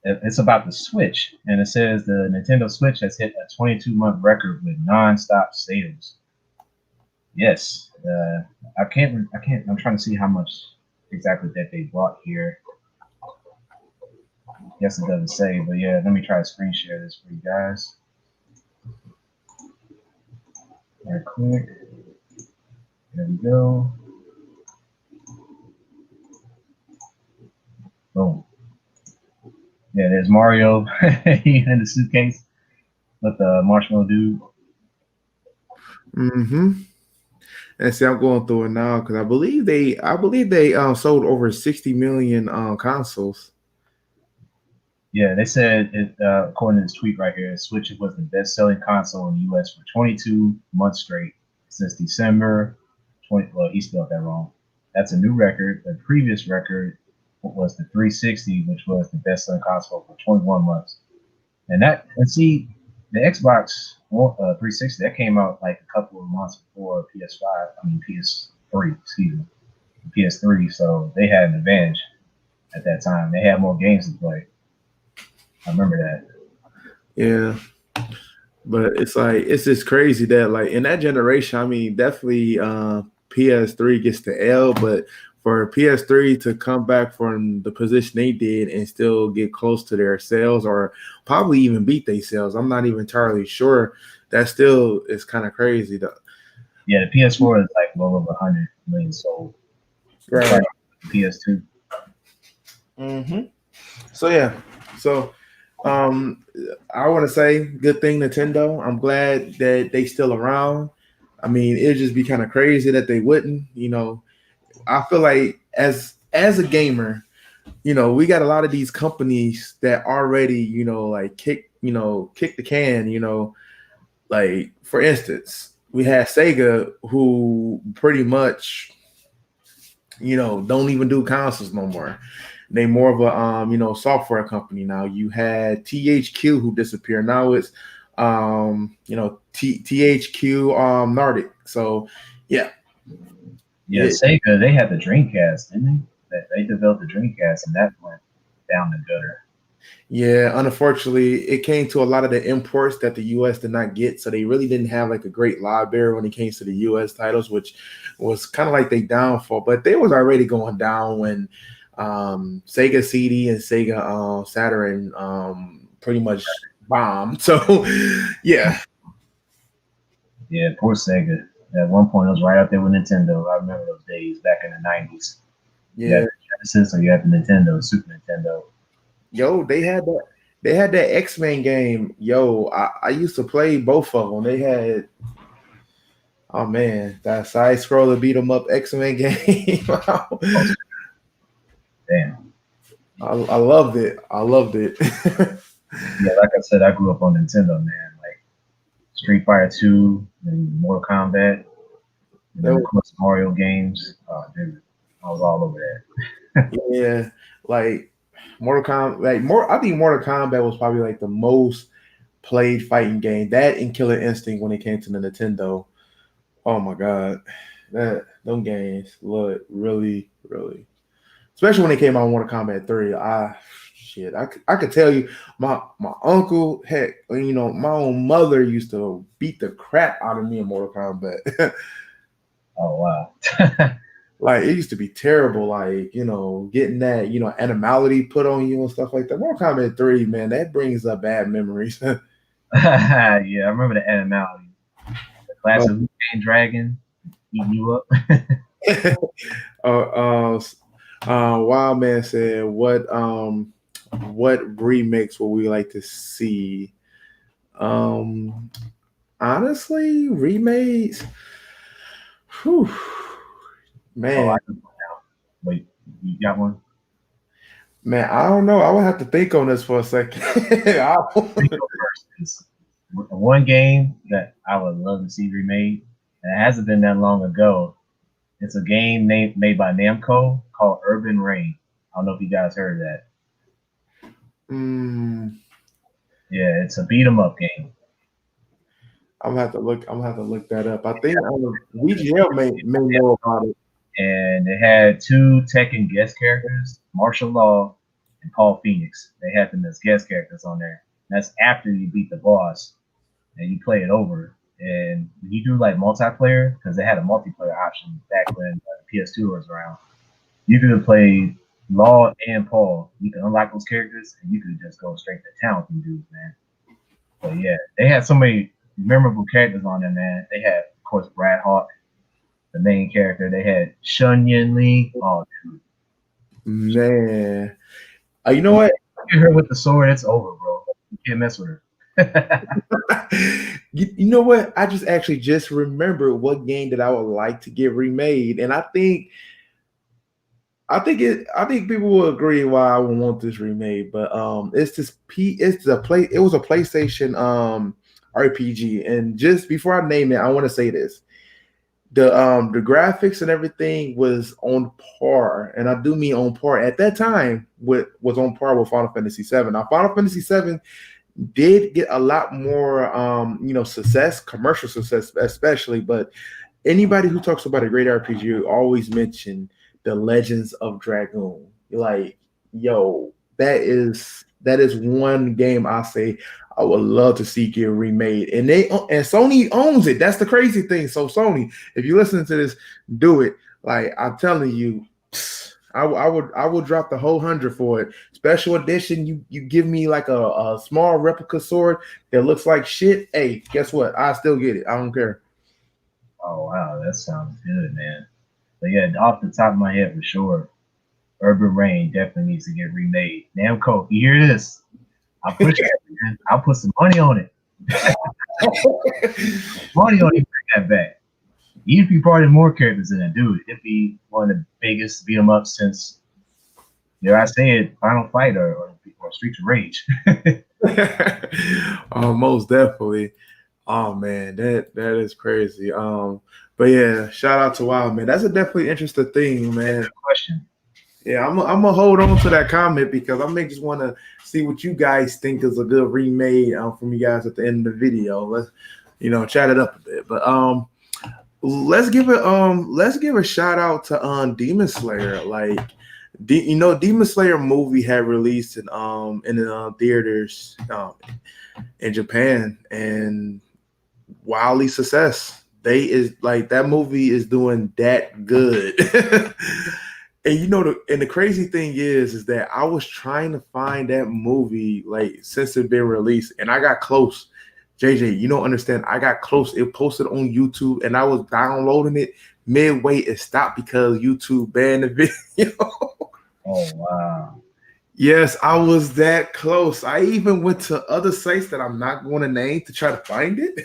it's about the Switch, and it says the Nintendo Switch has hit a 22-month record with non-stop sales. Yes, I can't. I'm trying to see how much exactly that they bought here. Yes, it doesn't say, but yeah, let me try to screen share this for you guys. Right quick. There we go. Boom. Yeah, there's Mario in the suitcase with the marshmallow dude. Mm-hmm. And see, I'm going through it now because I believe they sold over 60 million consoles. Yeah, they said it according to this tweet right here, Switch was the best-selling console in the U.S. for 22 months straight since December 20. Well, he spelled that wrong. That's a new record. The previous record was the 360, which was the best-selling console for 21 months. And see, the Xbox 360 that came out like a couple of months before PS5. I mean PS3, excuse me, PS3. So they had an advantage at that time. They had more games to play. I remember that. Yeah. But it's just crazy that like in that generation, I mean, definitely PS3 gets the L, but for PS3 to come back from the position they did and still get close to their sales or probably even beat their sales, I'm not even entirely sure. That still is kind of crazy though. Yeah, the PS4 is like well over 100 million sold. Right. Like PS2. Mm-hmm. So yeah. So I want to say good thing Nintendo. I'm glad that they still around. I mean, it'd just be kind of crazy that they wouldn't. You know, I feel like as a gamer, you know, we got a lot of these companies that already, like kick the can, like for instance, we had Sega who pretty much, don't even do consoles no more. They more of a software company now. You had THQ who disappeared. Now it's THQ Nordic. So yeah. Yeah, Sega, they had the Dreamcast, didn't they? They developed the Dreamcast, and that went down the gutter. Yeah, unfortunately, it came to a lot of the imports that the US did not get, so they really didn't have like a great library when it came to the US titles, which was kind of like their downfall. But they was already going down when Sega CD and Sega Saturn pretty much bombed. So yeah. Yeah, poor Sega. At one point, it was right out there with Nintendo. I remember those days back in the 90s. You had Yeah. the Genesis or you had the Nintendo, Super Nintendo. Yo, they had that X-Men game. Yo, I used to play both of them. They had, oh man, that side scroller beat 'em up X-Men game. Oh, damn. I loved it. I loved it. Yeah, like I said, I grew up on Nintendo, man. Like Street Fighter 2 and Mortal Kombat. And then, of course, Mario games. Oh, dude, I was all over that. Yeah, like Mortal Kombat, I think Mortal Kombat was probably like the most played fighting game. That and Killer Instinct when it came to the Nintendo. Oh my god, them games look really, really. Especially when it came out Mortal Kombat 3. I could tell you my uncle, heck, my own mother used to beat the crap out of me in Mortal Kombat. Oh, wow. Like it used to be terrible, like, getting that, animality put on you and stuff like that. Mortal Kombat 3, man, that brings up bad memories. Yeah, I remember the animality. The classic Liu Kang dragon eating you up. Wild Man said, what remakes would we like to see? Honestly, remakes. Whew, man. Oh, wait, you got one? Man, I don't know. I would have to think on this for a second. One game that I would love to see remade, and it hasn't been that long ago. It's a game made by Namco called Urban Reign. I don't know if you guys heard of that. Yeah, it's a beat 'em up game. I'm gonna have to look that up. I think VGL may know about it. And it had two Tekken guest characters, Martial Law and Paul Phoenix. They had them as guest characters on there. That's after you beat the boss and you play it over. And when you do like multiplayer, because they had a multiplayer option back when the PS2 was around, you could play Law and Paul. You can unlock those characters and you could just go straight to town with them dudes, man. But yeah, they had so many memorable characters on there, man. They had, of course, Brad Hawk, the main character. They had Shun Yin Li. Oh, dude. Man. You know what? Get her with the sword, it's over, bro. You can't mess with her. You know what? I just remembered what game that I would like to get remade, and I think people will agree why I would want this remade. But it was a PlayStation RPG, and just before I name it, I want to say this: the graphics and everything was on par, and I do mean on par at that time. Was on par with Final Fantasy VII. Now, Final Fantasy VII did get a lot more, success, commercial success, especially. But anybody who talks about a great RPG always mention the Legends of Dragoon. Like, yo, that is one game I say I would love to see get remade, and Sony owns it. That's the crazy thing. So Sony, if you listen to this, do it. Like I'm telling you, I would drop the whole 100 for it. Special edition, you give me like a small replica sword that looks like shit. Hey, guess what? I still get it. I don't care. Oh wow, that sounds good, man. But yeah, off the top of my head for sure, Urban Reign definitely needs to get remade. Namco, you hear this? I'll push it, man. I'll put some money on it. Money on it, bring that back. Even if you brought in more characters in it, dude, it'd be one of the biggest beat 'em ups since, dare I say it, Final Fight or Streets of Rage. Most definitely. Oh man, that is crazy. But yeah, shout out to Wild Man. That's a definitely interesting thing, man. Question: Yeah, I'm gonna hold on to that comment because I may just want to see what you guys think is a good remade from you guys at the end of the video. Let's chat it up a bit, but let's give a shout out to Demon Slayer. Like, Demon Slayer movie had released in the theaters in Japan and wildly success. They is like that movie is doing that good. And the crazy thing is that I was trying to find that movie like since it been released, and I got close. JJ, you don't understand. I got close. It posted on YouTube, and I was downloading it midway. It stopped because YouTube banned the video. Oh wow! Yes, I was that close. I even went to other sites that I'm not going to name to try to find it,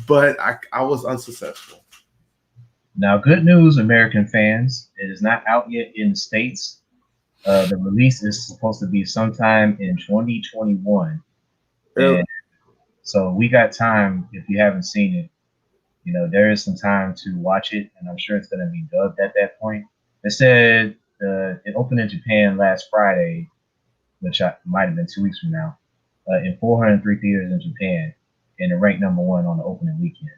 but I was unsuccessful. Now, good news, American fans. It is not out yet in the States. The release is supposed to be sometime in 2021. And so we got time. If you haven't seen it, there is some time to watch it, and I'm sure it's going to be dubbed at that point. It said it opened in Japan last Friday, which might have been 2 weeks from now, in 403 theaters in Japan, and it ranked number 1 on the opening weekend.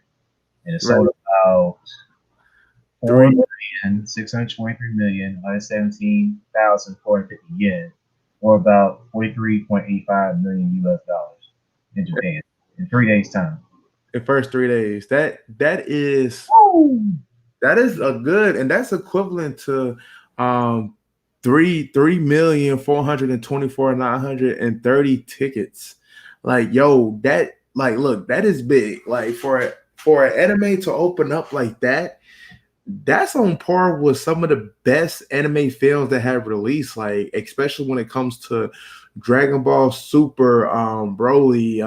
And it sold about 4,623,117,450 yen, or about $43.85 million US in Japan in 3 days' time. In first 3 days, that is a good, and that's equivalent to 3,424,930 tickets. Like, yo, that look, that is big. Like for an anime to open up like that. That's on par with some of the best anime films that have released, like especially when it comes to Dragon Ball Super, Broly.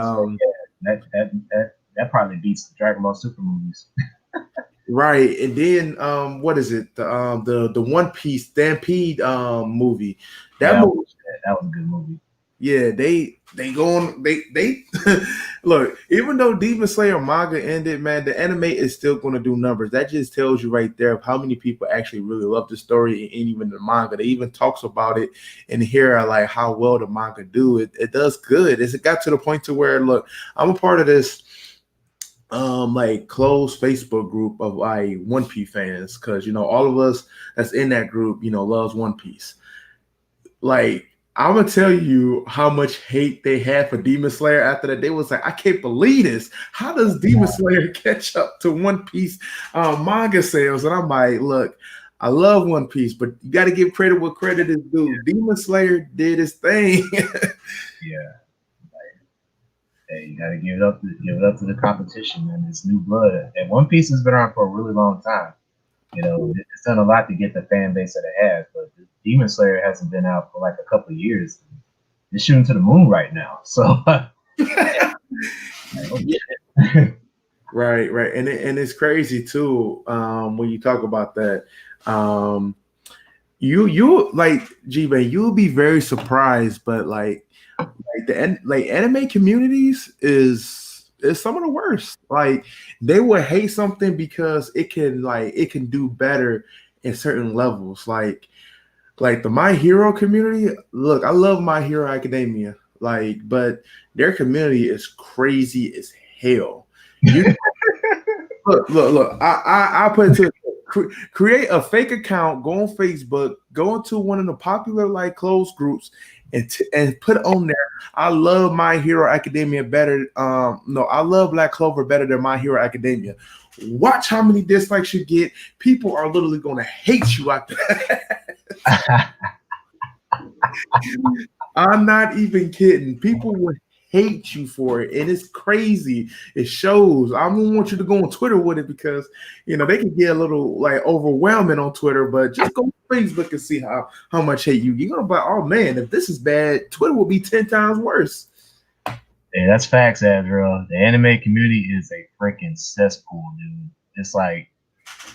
That probably beats the Dragon Ball Super movies. Right, and then what is it? The One Piece Stampede movie. That was a good movie. Yeah, they look, even though Demon Slayer manga ended, man, the anime is still going to do numbers. That just tells you right there of how many people actually really love the story and even the manga. They even talks about it in here, like how well the manga do. It does good. It got to the point to where, look, I'm a part of this like closed Facebook group of like One Piece fans, because all of us that's in that group, loves One Piece. Like, I'm gonna tell you how much hate they had for Demon Slayer after that. They was like, I can't believe this. How does Demon Slayer catch up to One Piece manga sales? And I'm like, look, I love One Piece, but you got to give credit what credit is due. Yeah. Demon Slayer did his thing. Yeah. Hey, you got to give it up to the competition, and it's new blood. And One Piece has been around for a really long time. It's done a lot to get the fan base that it has, but Demon Slayer hasn't been out for like a couple of years. It's shooting to the moon right now. So right. And it's crazy too, when you talk about that. You like G-Man, you'll be very surprised, but like the anime communities is some of the worst. Like, they would hate something because it can do better in certain levels. Like the My Hero community. Look, I love My Hero Academia. But their community is crazy as hell. Look. I put it to create a fake account, go on Facebook, go into one of the popular closed groups, and put on there, I love My Hero Academia better. I love Black Clover better than My Hero Academia. Watch how many dislikes you get. People are literally going to hate you after that. I'm not even kidding. People would hate you for it, and it's crazy. It shows. I don't want you to go on Twitter with it because they can get a little overwhelming on Twitter, but just go on Facebook and see how much hate you're gonna be like, oh man, if this is bad, Twitter will be 10 times worse. Hey, that's facts, Adriel. The anime community is a freaking cesspool, dude. It's like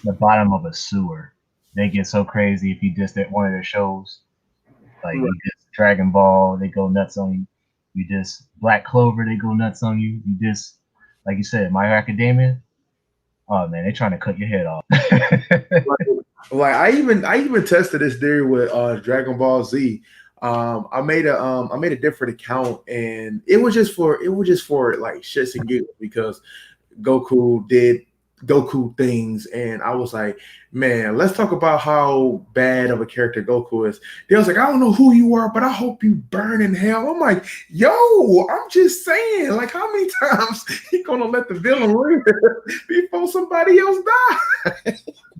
the bottom of a sewer. They get so crazy if you diss one of their shows. Like, you diss Dragon Ball, they go nuts on you. You diss Black Clover, they go nuts on you. You diss, like you said, My Hero Academia. Oh man, they're trying to cut your head off. Like I even tested this theory with Dragon Ball Z. I made a different account and it was just for like shits and giggles because Goku did Goku things, and I was like, man, let's talk about how bad of a character Goku is. They was like, I don't know who you are, but I hope you burn in hell. I'm like, yo, I'm just saying, like, how many times he gonna let the villain live before somebody else die?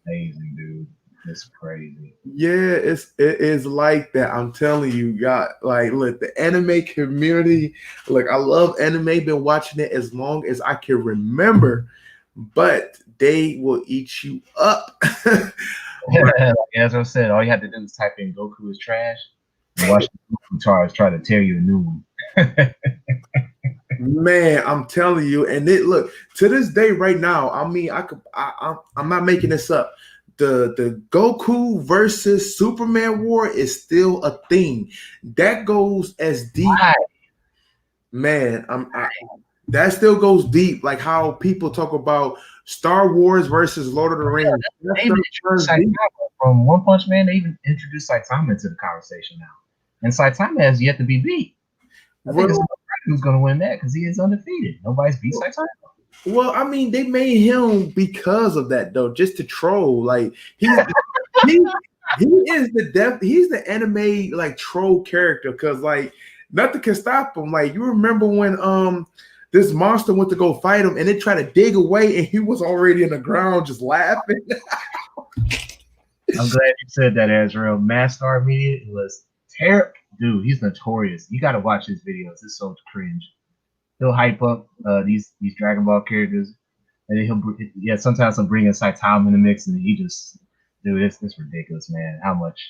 Amazing, dude. It's crazy. Yeah, it is like that. I'm telling you, God, like, look, the anime community, look, I love anime, been watching it as long as I can remember, but they will eat you up. As I said, all you have to do is type in Goku is trash and watch the Goku Tars try to tear you a new one. Man, I'm telling you, and it look to this day right now. I mean, I'm not making this up. The Goku versus Superman war is still a thing that goes as deep. Why? Man, that still goes deep. Like how people talk about Star Wars versus Lord of the Rings. They even introduced Saitama from One Punch Man. They even introduced Saitama into the conversation now, and Saitama has yet to be beat. I think it's who's going to win that because he is undefeated. Nobody's beat Saitama. Well, I mean, they made him because of that though, just to troll. Like he is he's the anime like troll character because like nothing can stop him. Like you remember when this monster went to go fight him and it tried to dig away and he was already in the ground just laughing. I'm glad you said that, Azrael. Mastar Media was terrible. Dude, he's notorious. You got to watch his videos. It's so cringe. He'll hype up these Dragon Ball characters, and then sometimes he'll bring in Saitama in the mix, and he just, dude, it's ridiculous, man. How much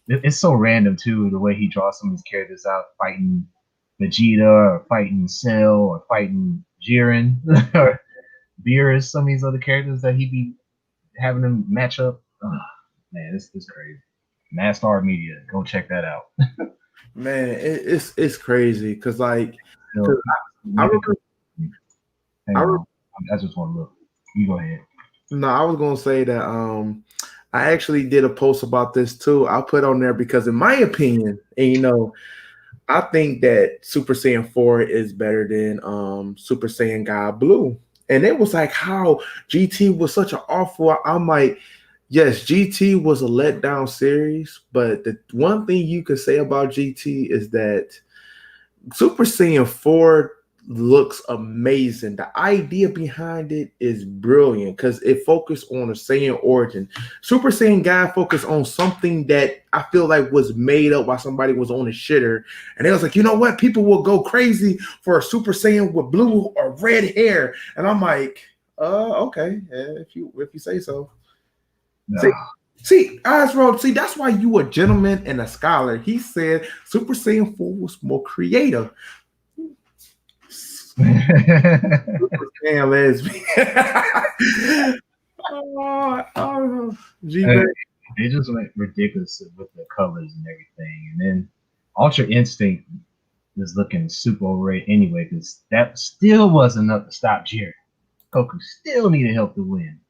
it's so random too, the way he draws some of these characters out, fighting Vegeta or fighting Cell or fighting Jiren or Beerus, some of these other characters that he be having them match up. Oh, man, it's crazy. Mastar Media, go check that out. Man, it's crazy because like I just want to look. You go ahead. No, I was gonna say that I actually did a post about this too. I'll put on there because in my opinion, and I think that Super Saiyan 4 is better than Super Saiyan God Blue. And it was like how GT was such an awful. I'm like, yes, GT was a letdown series, but the one thing you could say about GT is that Super Saiyan 4 looks amazing. The idea behind it is brilliant because it focused on a Saiyan origin. Super Saiyan guy focused on something that I feel like was made up while somebody was on a shitter. And it was like, you know what? People will go crazy for a Super Saiyan with blue or red hair. And I'm like, okay, if you say so. No. See, Azrael, that's why you a gentleman and a scholar. He said Super Saiyan 4 was more creative. Super Saiyan lesbian. They just went ridiculous with the colors and everything. And then Ultra Instinct is looking super overrated anyway, because that still wasn't enough to stop Jiren. Goku still needed help to win.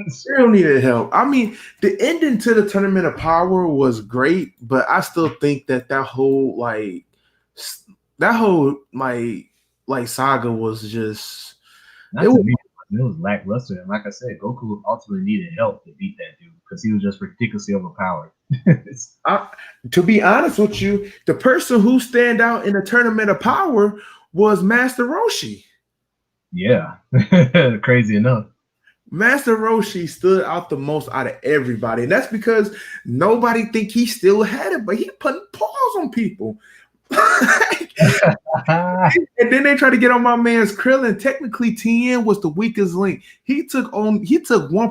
Still needed help. I mean, the ending to the Tournament of Power was great, but I still think that whole saga was just it was lackluster. And like I said, Goku ultimately needed help to beat that dude because he was just ridiculously overpowered. To be honest with you, the person who stand out in the Tournament of Power was Master Roshi. Yeah, crazy enough. Master Roshi stood out the most out of everybody, and that's because nobody think he still had it, but he putting paws on people. And then they try to get on my man's Krillin. Technically, Tien was the weakest link. He took one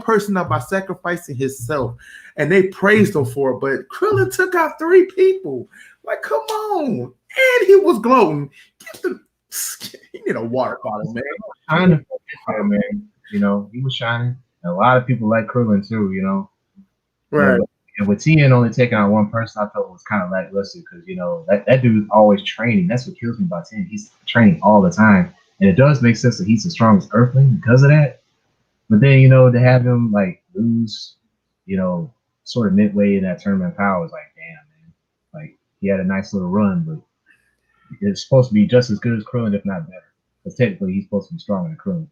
person out by sacrificing himself, and they praised him for it. But Krillin took out 3 people. Like, come on! And he was gloating. He need a water bottle, man. Man. He was shining. And a lot of people like Krillin too. Right. And with Tien only taking out one person, I felt it was kind of lackluster because that dude's always training. That's what kills me about Tien. He's training all the time, and it does make sense that he's the strongest Earthling because of that. But then to have him like lose sort of midway in that tournament power, I was like, damn, man. Like, he had a nice little run, but it's supposed to be just as good as Krillin, if not better. Because technically, he's supposed to be stronger than Krillin.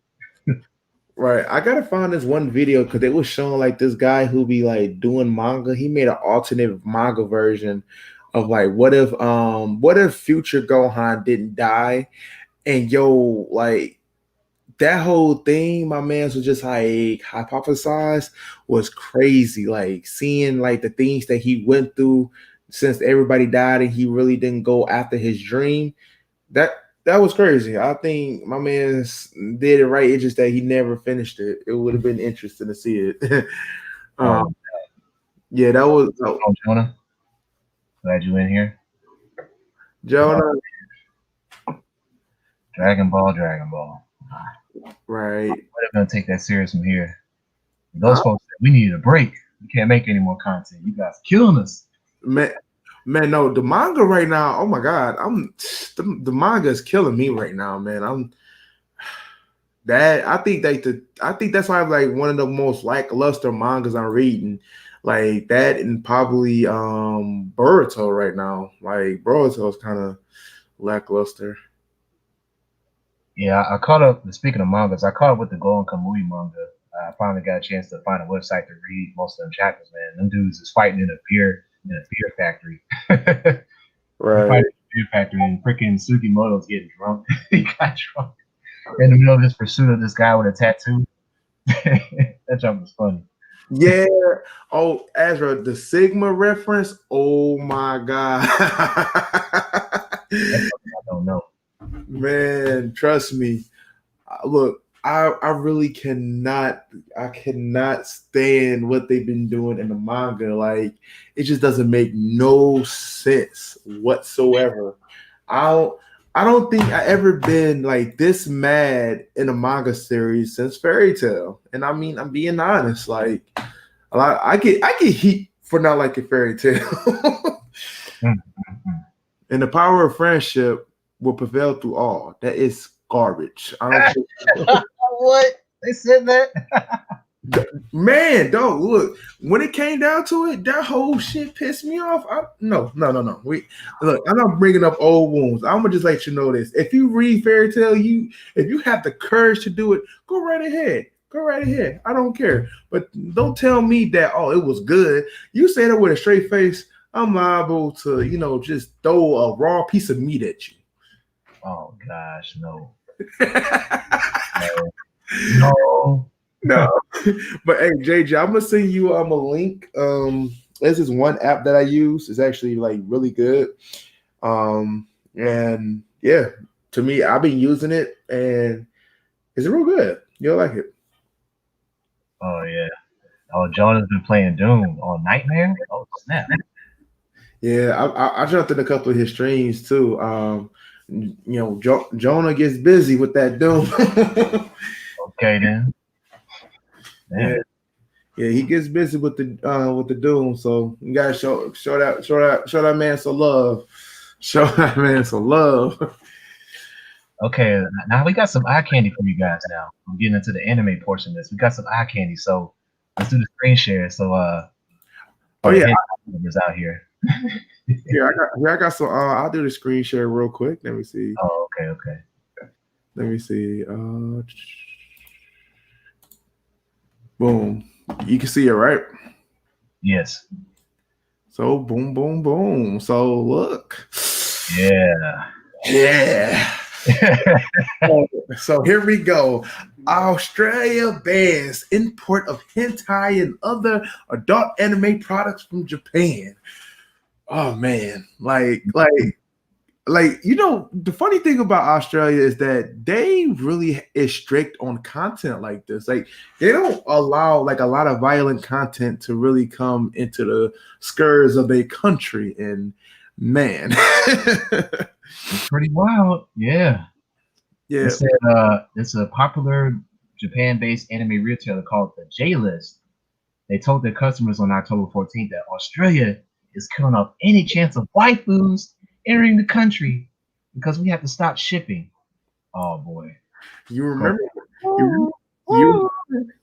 Right. I gotta find this one video because they was showing like this guy who be like doing manga. He made an alternate manga version of like what if future Gohan didn't die? And yo, like that whole thing, my man's was just like hypothesized was crazy. Like seeing like the things that he went through since everybody died and he really didn't go after his dream. That that was crazy. I think my man did it right. It's just that he never finished it. It would have been interesting to see it. Oh, Yeah, that was Jonah, glad you in here. Jonah. Dragon Ball, Dragon Ball. Right. We're gonna take that serious from here. Those folks said we need a break. We can't make any more content. You guys are killing us. Man, no, the manga right now. Oh my god, the manga is killing me right now, man. I think that's why I'm like one of the most lackluster mangas I'm reading. Like that and probably Boruto right now. Like Boruto is kind of lackluster. Yeah, I caught up. Speaking of mangas, I caught up with the Golden Kamui manga. I finally got a chance to find a website to read most of them chapters. Man, them dudes is fighting in a beer factory. Right. Fighting in a beer factory, and freaking Sugimoto's getting drunk. He got drunk in the middle of this pursuit of this guy with a tattoo. That jump was funny. Yeah. Oh, Ezra, the Sigma reference. Oh my god. I don't know. Man, trust me. Look, I really cannot stand what they've been doing in the manga. Like it just doesn't make no sense whatsoever. I don't think I ever been like this mad in a manga series since Fairy Tail. And I mean, I'm being honest. Like I get heat for not liking Fairy Tail. And the power of friendship will prevail through all. That is garbage. I don't care. What? They said that? Man, dog, look, when it came down to it, that whole shit pissed me off. No. Look, I'm not bringing up old wounds. I'm gonna just let you know this. If you read Fairy Tail, if you have the courage to do it, go right ahead. Go right ahead. I don't care. But don't tell me that, oh, it was good. You say that with a straight face, I'm liable to, just throw a raw piece of meat at you. Oh gosh, no. No. But hey, JJ, I'm gonna send you a link. This is one app that I use. It's actually like really good. And yeah, to me, I've been using it and it's real good. You'll like it. Oh yeah. Oh, Jonah's been playing Doom on Nightmare. Oh snap. Yeah, I jumped in a couple of his streams too. Jonah gets busy with that Doom. Okay then. Yeah, he gets busy with the Doom. So you gotta show that man some love. Show that man some love. Okay, now we got some eye candy for you guys. Now I'm getting into the anime portion of this. We got some eye candy, so let's do the screen share. So oh yeah, is out here. I got some. I'll do the screen share real quick. Let me see. Oh, okay. Let me see. Boom. You can see it, right? Yes. So boom, boom, boom. So look. Yeah. So here we go. Australia bans import of hentai and other adult anime products from Japan. Oh man, like the funny thing about Australia is that they really is strict on content like this. Like they don't allow like a lot of violent content to really come into the skirts of their country. And man, it's pretty wild. Yeah. Yeah. It's a popular Japan-based anime retailer called the J-List. They told their customers on October 14th that Australia is killing off any chance of waifus entering the country because we have to stop shipping. Oh boy. You remember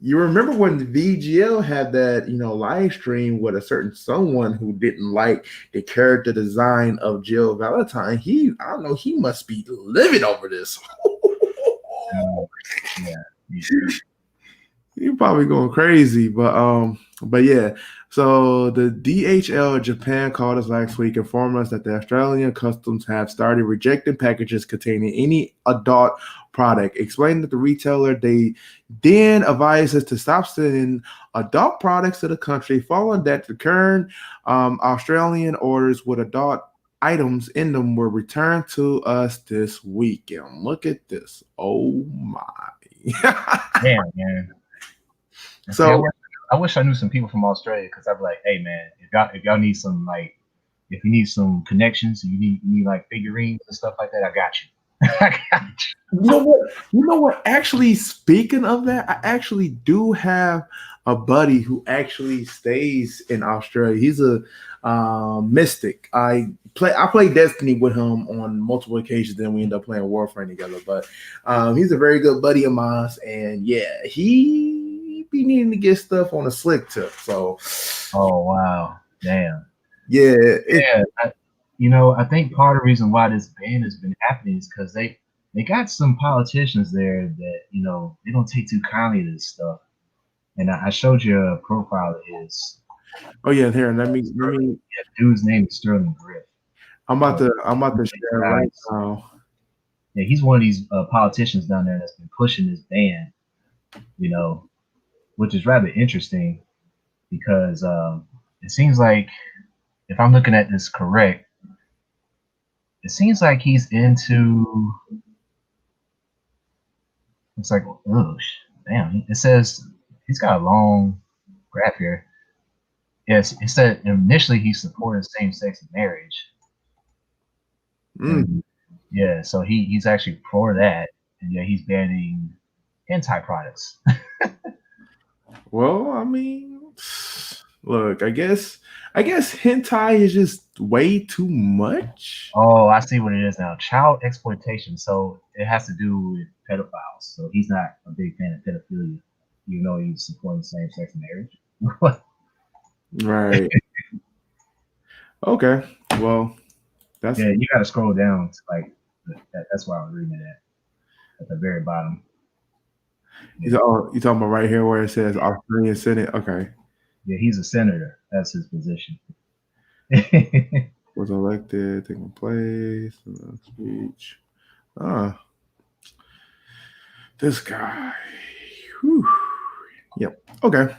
You remember when the VGL had that, live stream with a certain someone who didn't like the character design of Jill Valentine? I don't know, he must be living over this. Yeah. You're probably going crazy, but yeah. So the DHL Japan called us last week, informed us that the Australian customs have started rejecting packages containing any adult product. Explaining that the retailer they then advised us to stop sending adult products to the country, following that the current Australian orders with adult items in them were returned to us this weekend. Look at this! Oh my! Damn, man. So I wish I knew some people from Australia because I'd be like, hey man, if y'all need some if you need some connections, you need like figurines and stuff like that, I got you. I got you. You know what? Actually, speaking of that, I actually do have a buddy who actually stays in Australia. He's a mystic. I play Destiny with him on multiple occasions. Then we end up playing Warframe together. But he's a very good buddy of mine, and yeah, he be needing to get stuff on a slick tip. So, oh wow, damn, yeah. I think part of the reason why this ban has been happening is because they got some politicians there that they don't take too kindly to this stuff. And I showed you a profile of his. Oh yeah, here. Let me. Dude's name is Sterling Griff. I'm about to share right now. Yeah, he's one of these politicians down there that's been pushing this ban. Which is rather interesting because it seems like, if I'm looking at this correct, it seems like he's into. It's like, oh damn! It says he's got a long graph here. Yes, it said initially he supported same-sex marriage. Yeah, so he's actually for that, and yeah, he's banning hentai products. Well, I mean, look, I guess hentai is just way too much. Oh, I see what it is now. Child exploitation. So it has to do with pedophiles. So he's not a big fan of pedophilia, even though he's supporting same-sex marriage. Right. Okay. Well, that's you got to scroll down to that's why I was reading it at the very bottom. You talking about right here where it says Australian Senate? Okay. Yeah, he's a senator. That's his position. Was elected, taking place, speech. This guy. Whew. Yep. Okay.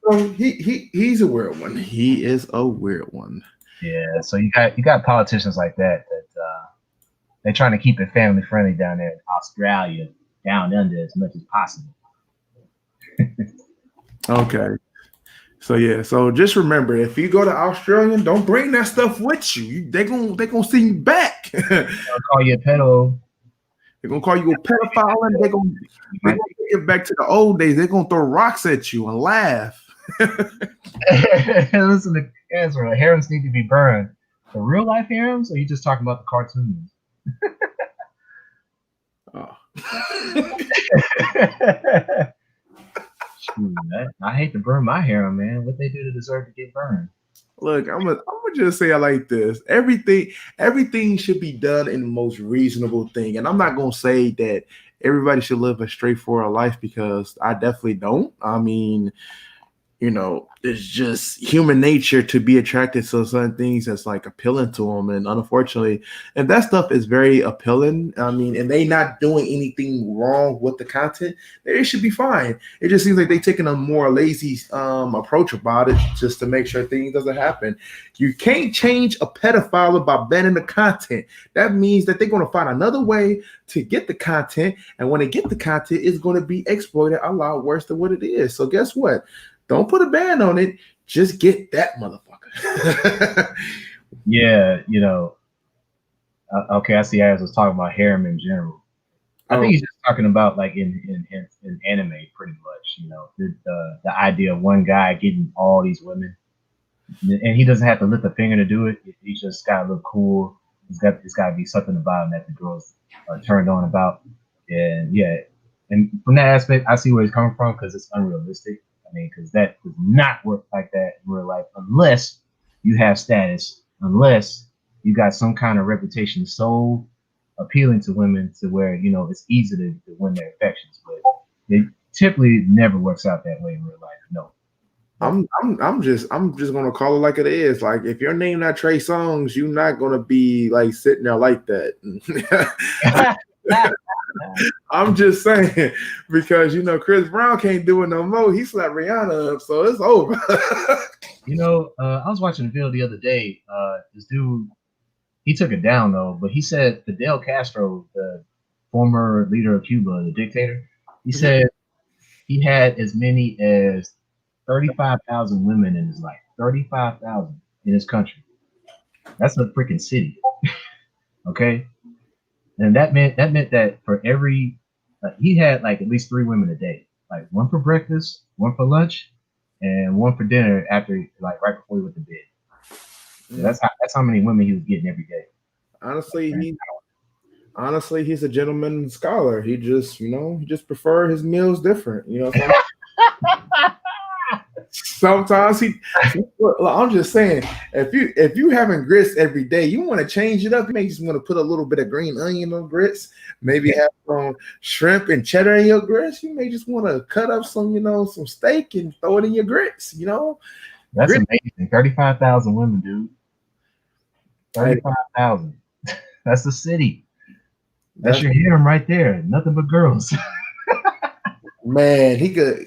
So he's a weird one. He is a weird one. Yeah. So you got politicians like that they're trying to keep it family friendly down there in Australia, down under as much as possible. Okay. So yeah, so just remember, if you go to Australia, don't bring that stuff with you. They gonna send you back. They'll call you a pedo. They're gonna call you a pedophile, and they're gonna take it back to the old days. They're gonna throw rocks at you and laugh. Listen to Ezra. Harems need to be burned. The real life harems, or are you just talking about the cartoons? Oh. Shoot, I hate to burn my harem, man. What they do to deserve to get burned? Look, I'm gonna just say I like this. Everything should be done in the most reasonable thing, and I'm not gonna say that everybody should live a straightforward life because I definitely don't. I mean, it's just human nature to be attracted to certain things that's like appealing to them. And unfortunately, if that stuff is very appealing, I mean, and they not doing anything wrong with the content, they should be fine. It just seems like they taking a more lazy approach about it just to make sure things doesn't happen. You can't change a pedophile by banning the content. That means that they're going to find another way to get the content. And when they get the content, it's going to be exploited a lot worse than what it is. So guess what? Don't put a ban on it. Just get that motherfucker. Yeah, okay, I see. I was talking about harem in general. I think he's just talking about like in anime, pretty much. The idea of one guy getting all these women, and he doesn't have to lift a finger to do it. He's just got to look cool. It's got to be something about him that the girls are turned on about. And yeah, And from that aspect, I see where he's coming from because it's unrealistic. I mean, because that does not work like that in real life unless you have status, unless you got some kind of reputation so appealing to women to where it's easy to win their affections. But it typically never works out that way in real life. No. I'm just gonna call it like it is. Like if your name not Trey Songz, you're not gonna be like sitting there like that. I'm just saying because Chris Brown can't do it no more. He slapped Rihanna up, so it's over. I was watching a video the other day. This dude, he took it down though, but he said Fidel Castro, the former leader of Cuba, the dictator, he said he had as many as 35,000 women in his life. 35,000 in his country. That's a freaking city. Okay, and that meant that for every he had like at least 3 women a day, like one for breakfast, one for lunch, and one for dinner after like right before he went to bed. So that's how many women he was getting every day. Honestly, he's a gentleman scholar. He just prefer his meals different. Sometimes I'm just saying, if you having grits every day, you want to change it up. You may just want to put a little bit of green onion on grits, maybe have some shrimp and cheddar in your grits. You may just want to cut up some some steak and throw it in your grits. That's amazing. 35,000 women, dude. 35,000. That's the city. That's your harem right there. Nothing but girls. Man,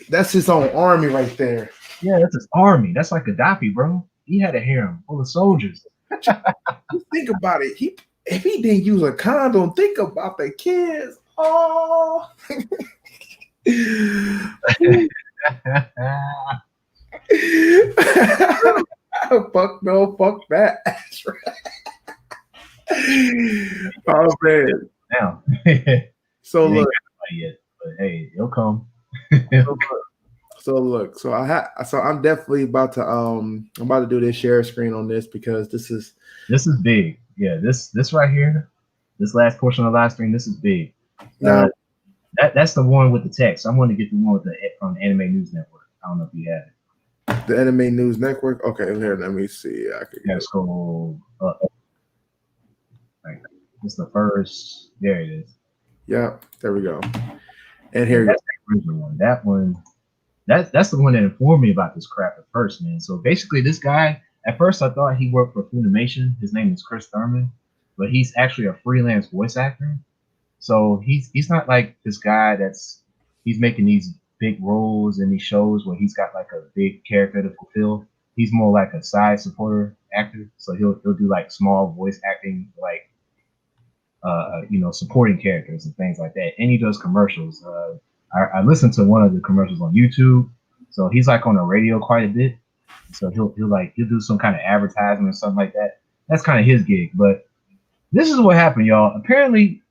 that's his own army right there. Yeah, that's his army. That's like Gaddafi, bro. He had a harem full of soldiers. Think about it. If he didn't use a condom, think about the kids. Oh. Fuck no, fuck that. Oh man. Now. So look. Yet, but hey, it'll come. So I'm definitely about to do this share screen on this because this is big. Yeah, this right here, this last portion of the live stream, this is big. That's the one with the text. I'm going to get the one from the Anime News Network. I don't know if you have it. The Anime News Network. Okay, here, let me see. I could scroll up. Right. It's the first. There it is. Yeah, there we go. And here that's the original one. That one. That's the one that informed me about this crap at first, man. So basically, this guy, at first I thought he worked for Funimation. His name is Chris Thurman, but he's actually a freelance voice actor. So he's not like this guy he's making these big roles in these shows where he's got like a big character to fulfill. He's more like a side supporter actor. So he'll do like small voice acting, like supporting characters and things like that. And he does commercials. I listened to one of the commercials on YouTube. So he's like on the radio quite a bit. So he'll do some kind of advertising or something like that. That's kind of his gig. But this is what happened, y'all. Apparently,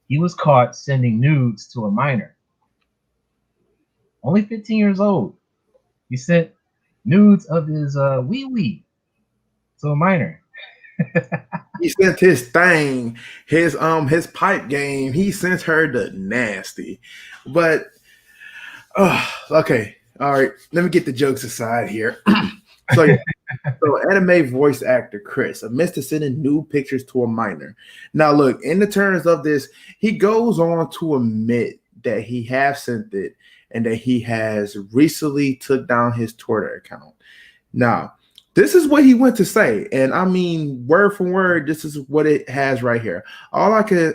he was caught sending nudes to a minor. Only 15 years old. He sent nudes of his wee-wee to a minor. He sent his thing, his pipe game. He sent her the nasty. But okay, all right. Let me get the jokes aside here. So anime voice actor Chris admits to sending nude pictures to a minor. Now, look, in the terms of this, he goes on to admit that he has sent it and that he has recently took down his Twitter account. Now, this is what he went to say, and I mean word for word. This is what it has right here. All I can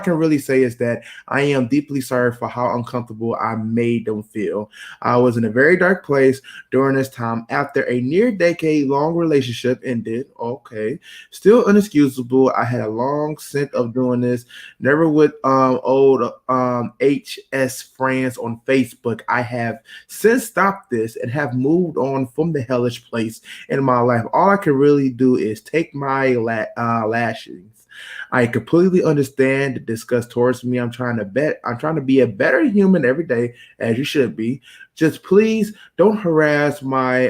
really say is that I am deeply sorry for how uncomfortable I made them feel. I was in a very dark place during this time after a near decade-long relationship ended. Okay, still inexcusable. I had a long scent of doing this. Never with old HS friends on Facebook. I have since stopped this and have moved on from the hellish place in my life. All I can really do is take my lashings. I completely understand the disgust towards me. I'm trying to be a better human every day, as you should be. Just please don't harass my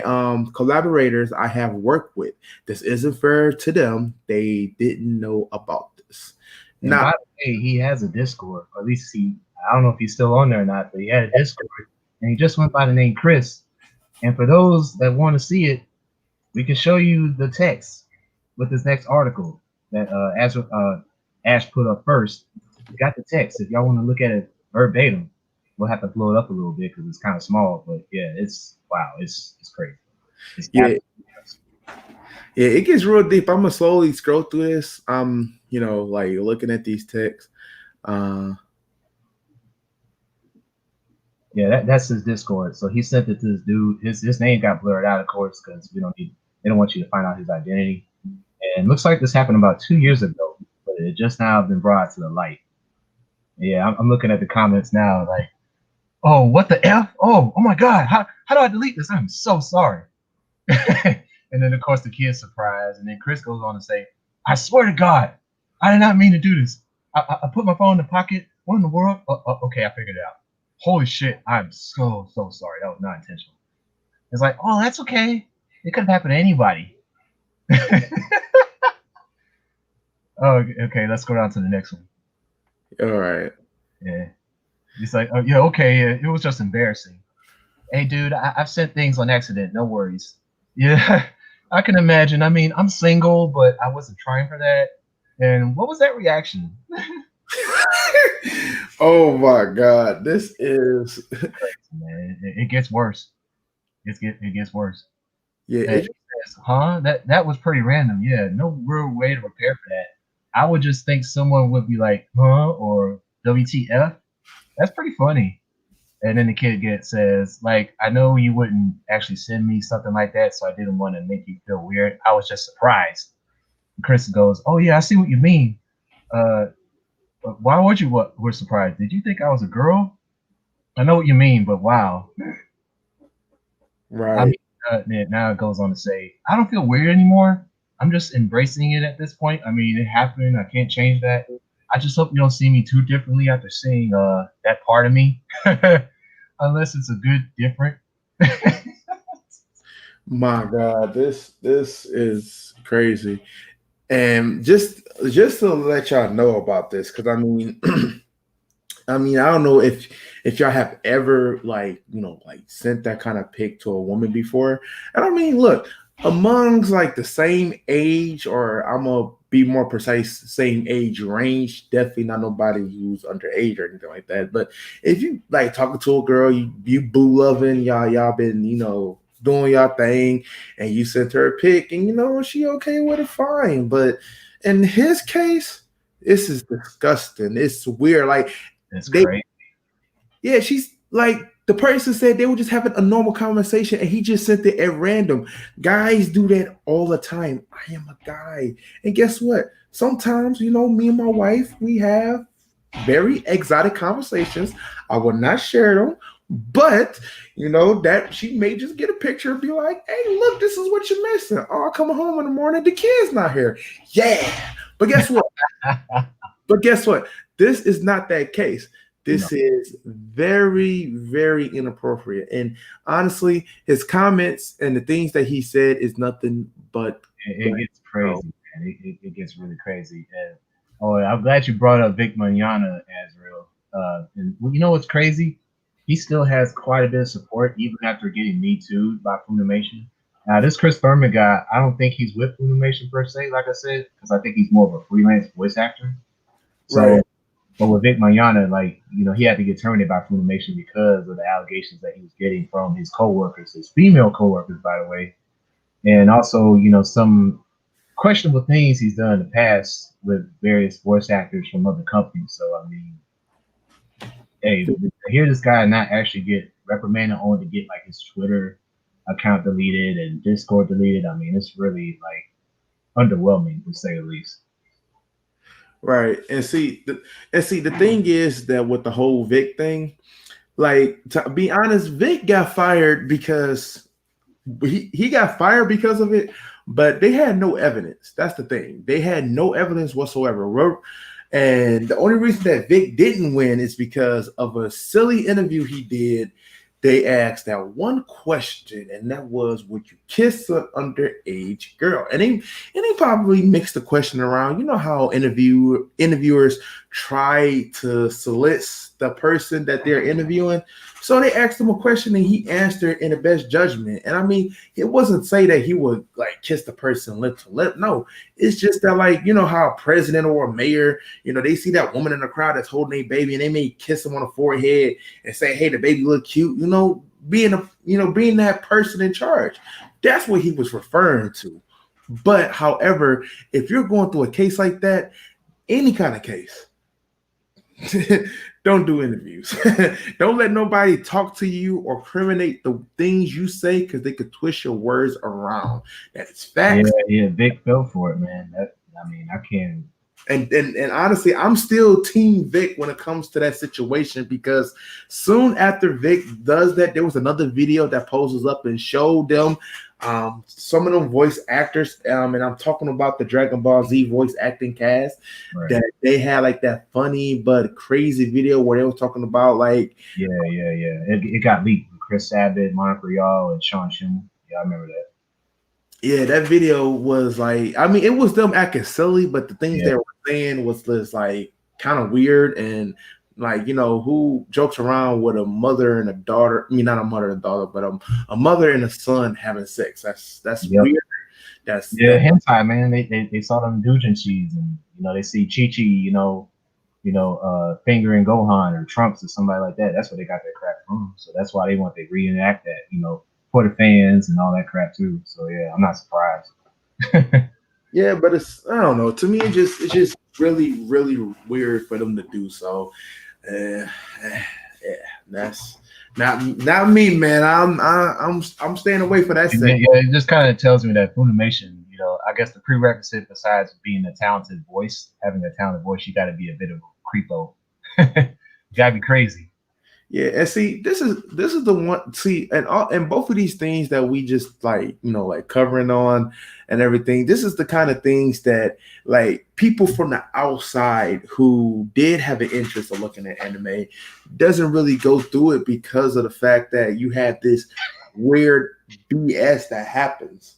collaborators I have worked with. This isn't fair to them. They didn't know about this. And by the way, he has a Discord, or at least I don't know if he's still on there or not, but he had a Discord, and he just went by the name Chris. And for those that want to see it, we can show you the text with this next article that Ash put up first. We got the text. If y'all want to look at it verbatim, we'll have to blow it up a little bit because it's kind of small. But yeah, it's crazy. It's yeah, it gets real deep. I'm gonna slowly scroll through this. Like looking at these texts. Yeah, that's his Discord. So he sent it to this dude. His name got blurred out, of course, because they don't want you to find out his identity. And it looks like this happened about 2 years ago, but it just now been brought to the light. Yeah, I'm looking at the comments now, like, oh, what the F? Oh my God, how do I delete this? I'm so sorry. And then of course the kid's surprised, and then Chris goes on to say, I swear to God, I did not mean to do this. I put my phone in the pocket. What in the world? Okay, I figured it out. Holy shit, I'm so sorry. That was not intentional. It's like, oh, that's okay. It could have happened to anybody. Oh, okay, let's go down to the next one. All right. Yeah. He's like, oh, yeah, okay, yeah, it was just embarrassing. Hey, dude, I've sent things on accident. No worries. Yeah, I can imagine. I mean, I'm single, but I wasn't trying for that. And what was that reaction? Oh my God, this is man. It gets worse. It gets worse. Yeah, it says, huh? That was pretty random. Yeah, no real way to prepare for that. I would just think someone would be like, huh, or WTF. That's pretty funny. And then the kid says, like, I know you wouldn't actually send me something like that, so I didn't want to make you feel weird. I was just surprised. And Chris goes, oh yeah, I see what you mean. Why would you were surprised? Did you think I was a girl? I know what you mean, but wow. Right. I mean, now it goes on to say, I don't feel weird anymore. I'm just embracing it at this point. I mean, it happened. I can't change that. I just hope you don't see me too differently after seeing that part of me. Unless it's a good different. My God, this is crazy. And just to let y'all know about this, because I mean, I don't know if y'all have ever like sent that kind of pic to a woman before. And I mean, look, amongst like the same age, or I'm gonna be more precise, same age range, definitely not nobody who's underage or anything like that. But if you like talking to a girl, you boo loving, y'all been doing y'all thing, and you sent her a pic, and she okay with it, fine. But in his case, this is disgusting. It's weird. Like it's great. Yeah, she's like, the person said they were just having a normal conversation, and he just sent it at random. Guys do that all the time. I am a guy, and guess what? Sometimes, me and my wife, we have very exotic conversations. I will not share them. But that she may just get a picture and be like, hey, look, this is what you're missing. Oh, I come home in the morning, the kid's not here. Yeah. But guess what? This is not that case. This is very, very inappropriate. And honestly, his comments and the things that he said is nothing but it gets crazy, man. It gets really crazy. And I'm glad you brought up Vic Mignogna, Azrael. And you know what's crazy? He still has quite a bit of support even after getting Me Too'd by Funimation. Now, this Chris Thurman guy, I don't think he's with Funimation per se, like I said, because I think he's more of a freelance voice actor. So, right. But with Vic Mignogna, he had to get terminated by Funimation because of the allegations that he was getting from his coworkers, his female coworkers, by the way, and also, some questionable things he's done in the past with various voice actors from other companies. So, I mean, hey, to hear this guy not actually get reprimanded, only to get like his Twitter account deleted and Discord deleted, I mean, it's really like underwhelming to say the least. Right. And see, the thing is that with the whole Vic thing, like, to be honest, Vic got fired because he got fired because of it, but they had no evidence. That's the thing. They had no evidence whatsoever. And the only reason that Vic didn't win is because of a silly interview he did they asked that one question, and that was, "Would you kiss an underage girl?" And they probably mixed the question around. You know how interviewers try to solicit the person that they're interviewing. So they asked him a question, and he answered in the best judgment. And I mean, it wasn't say that he would like kiss the person lip to lip. No, it's just that, like, you know how a president or a mayor, you know, they see that woman in the crowd that's holding a baby, and they may kiss him on the forehead and say, "Hey, the baby look cute," you know, being that person in charge. That's what he was referring to. But however, if you're going through a case like that, any kind of case, don't do interviews. Don't let nobody talk to you or criminate the things you say, because they could twist your words around. That's facts. Yeah, Vic fell for it, man. I mean, I can't. And honestly, I'm still Team Vic when it comes to that situation, because soon after Vic does that, there was another video that poses up and showed them some of them voice actors, and I'm talking about the Dragon Ball Z voice acting cast, Right. that they had like that funny but crazy video where they were talking about like Yeah. It got leaked with Chris Sabat, Monica Rial, and Sean Schumer. Yeah, I remember that. Yeah, that video was like, I mean, it was them acting silly, but the things they were saying was just like kind of weird, and like, you know, who jokes around with a mother and a daughter? I mean, not a mother and a daughter, but a mother and a son having sex. That's weird. That's hentai, man. They saw them doujinshis, and you know, they see Chi-Chi, fingering Gohan or Trunks or somebody like that. That's where they got their crap from. So that's why they want to reenact that, you know, for the fans and all that crap too. So yeah, I'm not surprised. Yeah, but I don't know. To me, it's just really, really weird for them to do so. Yeah, that's not me, man. I'm staying away from that. Yeah, it just kind of tells me that Funimation, you know, I guess the prerequisite besides being a talented voice, having a talented voice, you got to be a bit of a creepo. You gotta be crazy. Yeah, and see, this is the one. See, and both of these things that we just like, you know, like covering on and everything. This is the kind of things that like people from the outside who did have an interest of looking at anime doesn't really go through it, because of the fact that you have this weird BS that happens.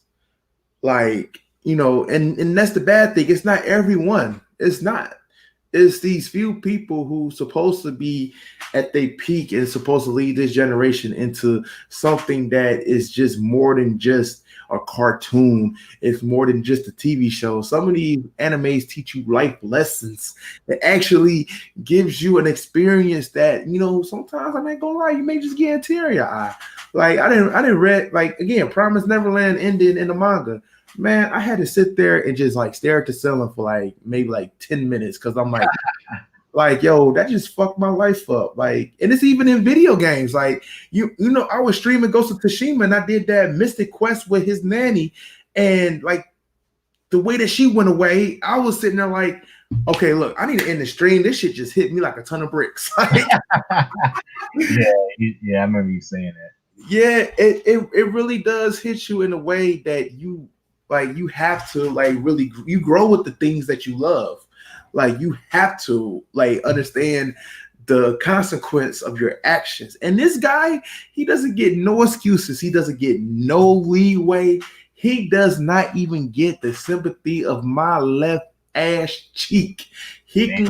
Like, you know, and that's the bad thing. It's not everyone. It's not. It's these few people who supposed to be at their peak and supposed to lead this generation into something that is just more than just a cartoon. It's more than just a TV show. Some of these animes teach you life lessons that actually gives you an experience that, you know, sometimes, I'm not gonna lie, you may just get a tear in your eye. Like I didn't read, like, again, Promise Neverland ended in the manga. Man, I had to sit there and just like stare at the ceiling for like maybe like 10 minutes, because I'm like, yo, that just fucked my life up. Like, and it's even in video games. Like, you know, I was streaming Ghost of Tsushima, and I did that Mystic Quest with his nanny, and like the way that she went away, I was sitting there like, okay, look, I need to end the stream. This shit just hit me like a ton of bricks. Yeah, I remember you saying that. Yeah, it really does hit you in a way that you have to like really, you grow with the things that you love. Like, you have to like understand the consequence of your actions. And this guy, he doesn't get no excuses. He doesn't get no leeway. He does not even get the sympathy of my left ass cheek. He can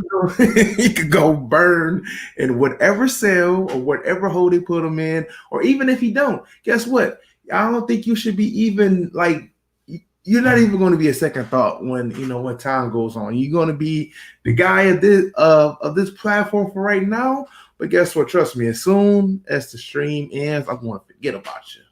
go burn in whatever cell or whatever hole they put him in. Or even if he don't, guess what? I don't think you should be even like, you're not even going to be a second thought when, you know, when time goes on. You're going to be the guy of this platform for right now. But guess what? Trust me, as soon as the stream ends, I'm going to forget about you.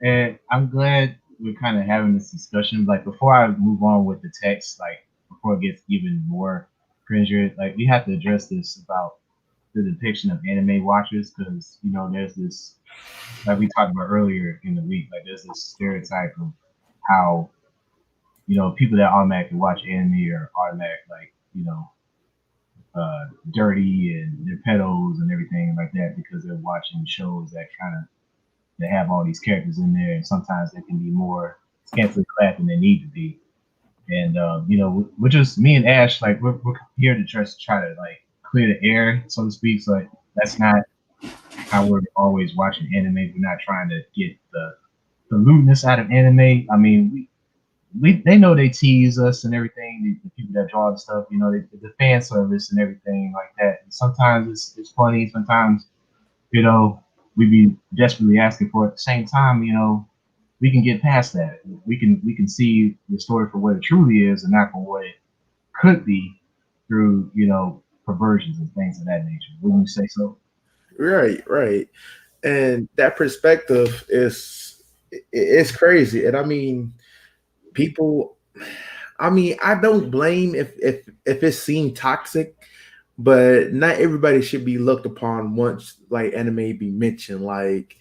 And I'm glad we're kind of having this discussion. Like, before I move on with the text, like before it gets even more cringier, like we have to address this about the depiction of anime watchers, because, you know, there's this, like we talked about earlier in the week, like there's this stereotype of how, you know, people that automatically watch anime are automatic, like, you know, dirty and they're pedos and everything like that, because they're watching shows that kind of, they have all these characters in there, and sometimes they can be more scantily clad than they need to be. And you know, we're just, me and Ash, like we're here to just try to like clear the air, so to speak. So like, that's not how we're always watching anime. We're not trying to get the lewdness out of anime. I mean, we they know they tease us and everything. The people that draw the stuff, you know, the fan service and everything like that. And sometimes it's funny. Sometimes, you know, we be desperately asking for it. At the same time, you know, we can get past that. We can see the story for what it truly is and not for what it could be through, you know, perversions and things of that nature. Wouldn't you say so? Right, right. And that perspective is it's crazy. And I mean, people. I mean, I don't blame if it seemed toxic, but not everybody should be looked upon once like anime be mentioned. Like,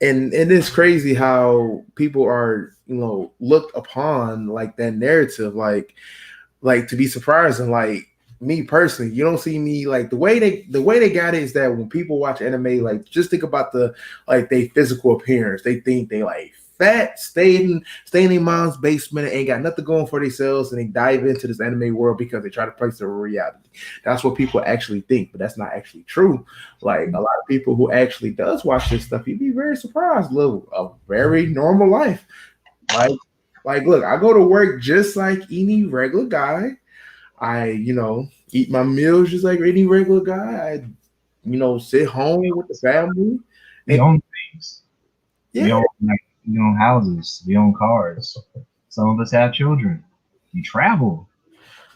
and it's crazy how people are looked upon like that narrative. Like to be surprising. Like me personally, you don't see me like the way they got it is that when people watch anime, like just think about the like they physical appearance. They think they like fat, stay in their mom's basement and ain't got nothing going for themselves, and they dive into this anime world because they try to place their reality. That's what people actually think, but that's not actually true. Like a lot of people who actually does watch this stuff, you'd be very surprised. Live a very normal life. Like look, I go to work just like any regular guy. I, eat my meals just like any regular guy. I, sit home with the family. We And own things. We yeah, own like we own houses. We own cars. Some of us have children. We travel.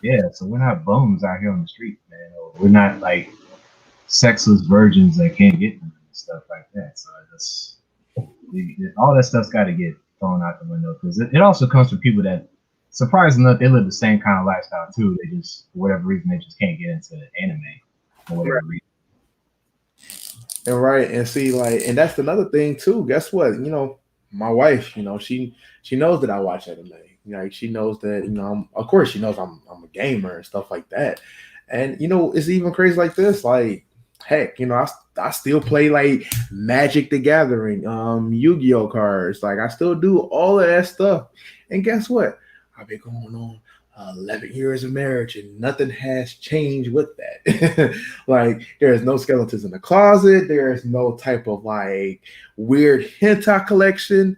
Yeah, so we're not bums out here on the street, man. Or we're not like sexless virgins that can't get them and stuff like that. So that's all that stuff's got to get thrown out the window because it also comes from people that, surprisingly enough, they live the same kind of lifestyle too. They just, for whatever reason, they just can't get into anime for whatever reason. and right. And see, like, and that's another thing too. Guess what? My wife, she knows that I watch anime. Like she knows that, of course she knows I'm a gamer and stuff like that. And it's even crazy like this. Like, heck, I still play like Magic the Gathering, Yu-Gi-Oh cards. Like I still do all of that stuff. And guess what? I've been going on 11 years of marriage and nothing has changed with that. Like there's no skeletons in the closet. There's no type of like weird hentai collection.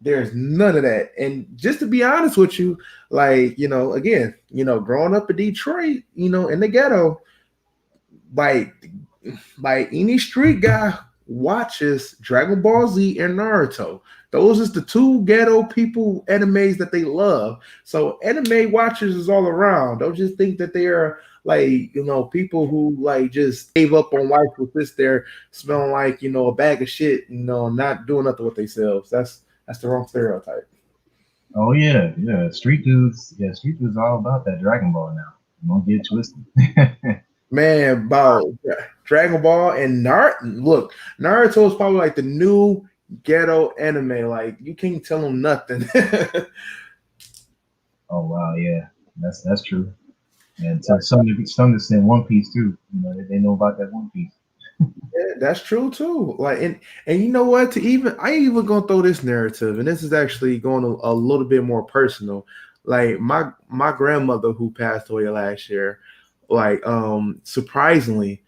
There's none of that. And just to be honest with you, like, again, growing up in Detroit, in the ghetto, like any street guy watches Dragon Ball Z and Naruto. Those is the two ghetto people animes that they love. So anime watchers is all around. Don't just think that they are like people who like just gave up on life with this. They're smelling like a bag of shit. Not doing nothing with themselves. That's the wrong stereotype. Oh yeah, yeah. Street dudes, yeah, street dudes are all about that Dragon Ball now. Don't get twisted. Man, about Dragon Ball and Naruto. Look, Naruto is probably like the new ghetto anime. Like you can't tell them nothing. Oh wow, yeah, that's true. And to some extent, One Piece too. You know, they know about that One Piece. Yeah, that's true too. Like and you know what? I ain't even gonna throw this narrative, and this is actually going a little bit more personal. Like my grandmother who passed away last year, like surprisingly,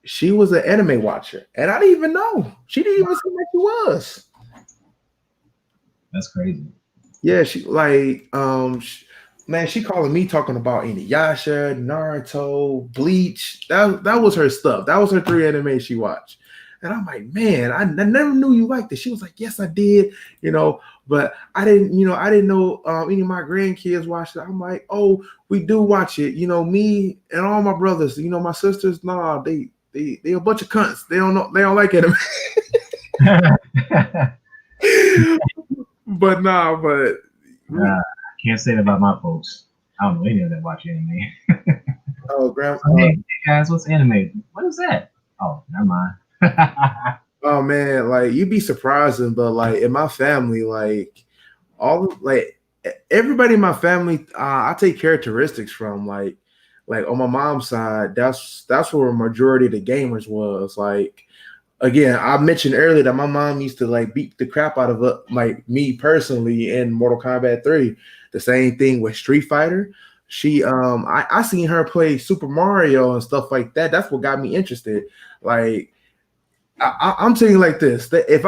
she was an anime watcher, and I didn't even know. She didn't even seem like she was. That's crazy. Yeah, she like man, she calling me talking about Inuyasha, Naruto, Bleach. That was her stuff. That was her three anime she watched. And I'm like, man, I never knew you liked it. She was like, yes, I did, but I didn't know any of my grandkids watched it. I'm like, oh, we do watch it. Me and all my brothers, my sisters, nah, they a bunch of cunts. They don't know, they don't like anime. But nah, but Nah, can't say that about my folks. I don't know any of them watch anime. oh, grandma. Hey guys, what's anime? What is that? Oh, never mind. Oh man, like you'd be surprising, but like in my family, like everybody in my family, I take characteristics from like on my mom's side. That's where a majority of the gamers was. Like again, I mentioned earlier that my mom used to like beat the crap out of like me personally in Mortal Kombat 3. The same thing with Street Fighter. She I seen her play Super Mario and stuff like that. That's what got me interested. Like I'm saying like this, that if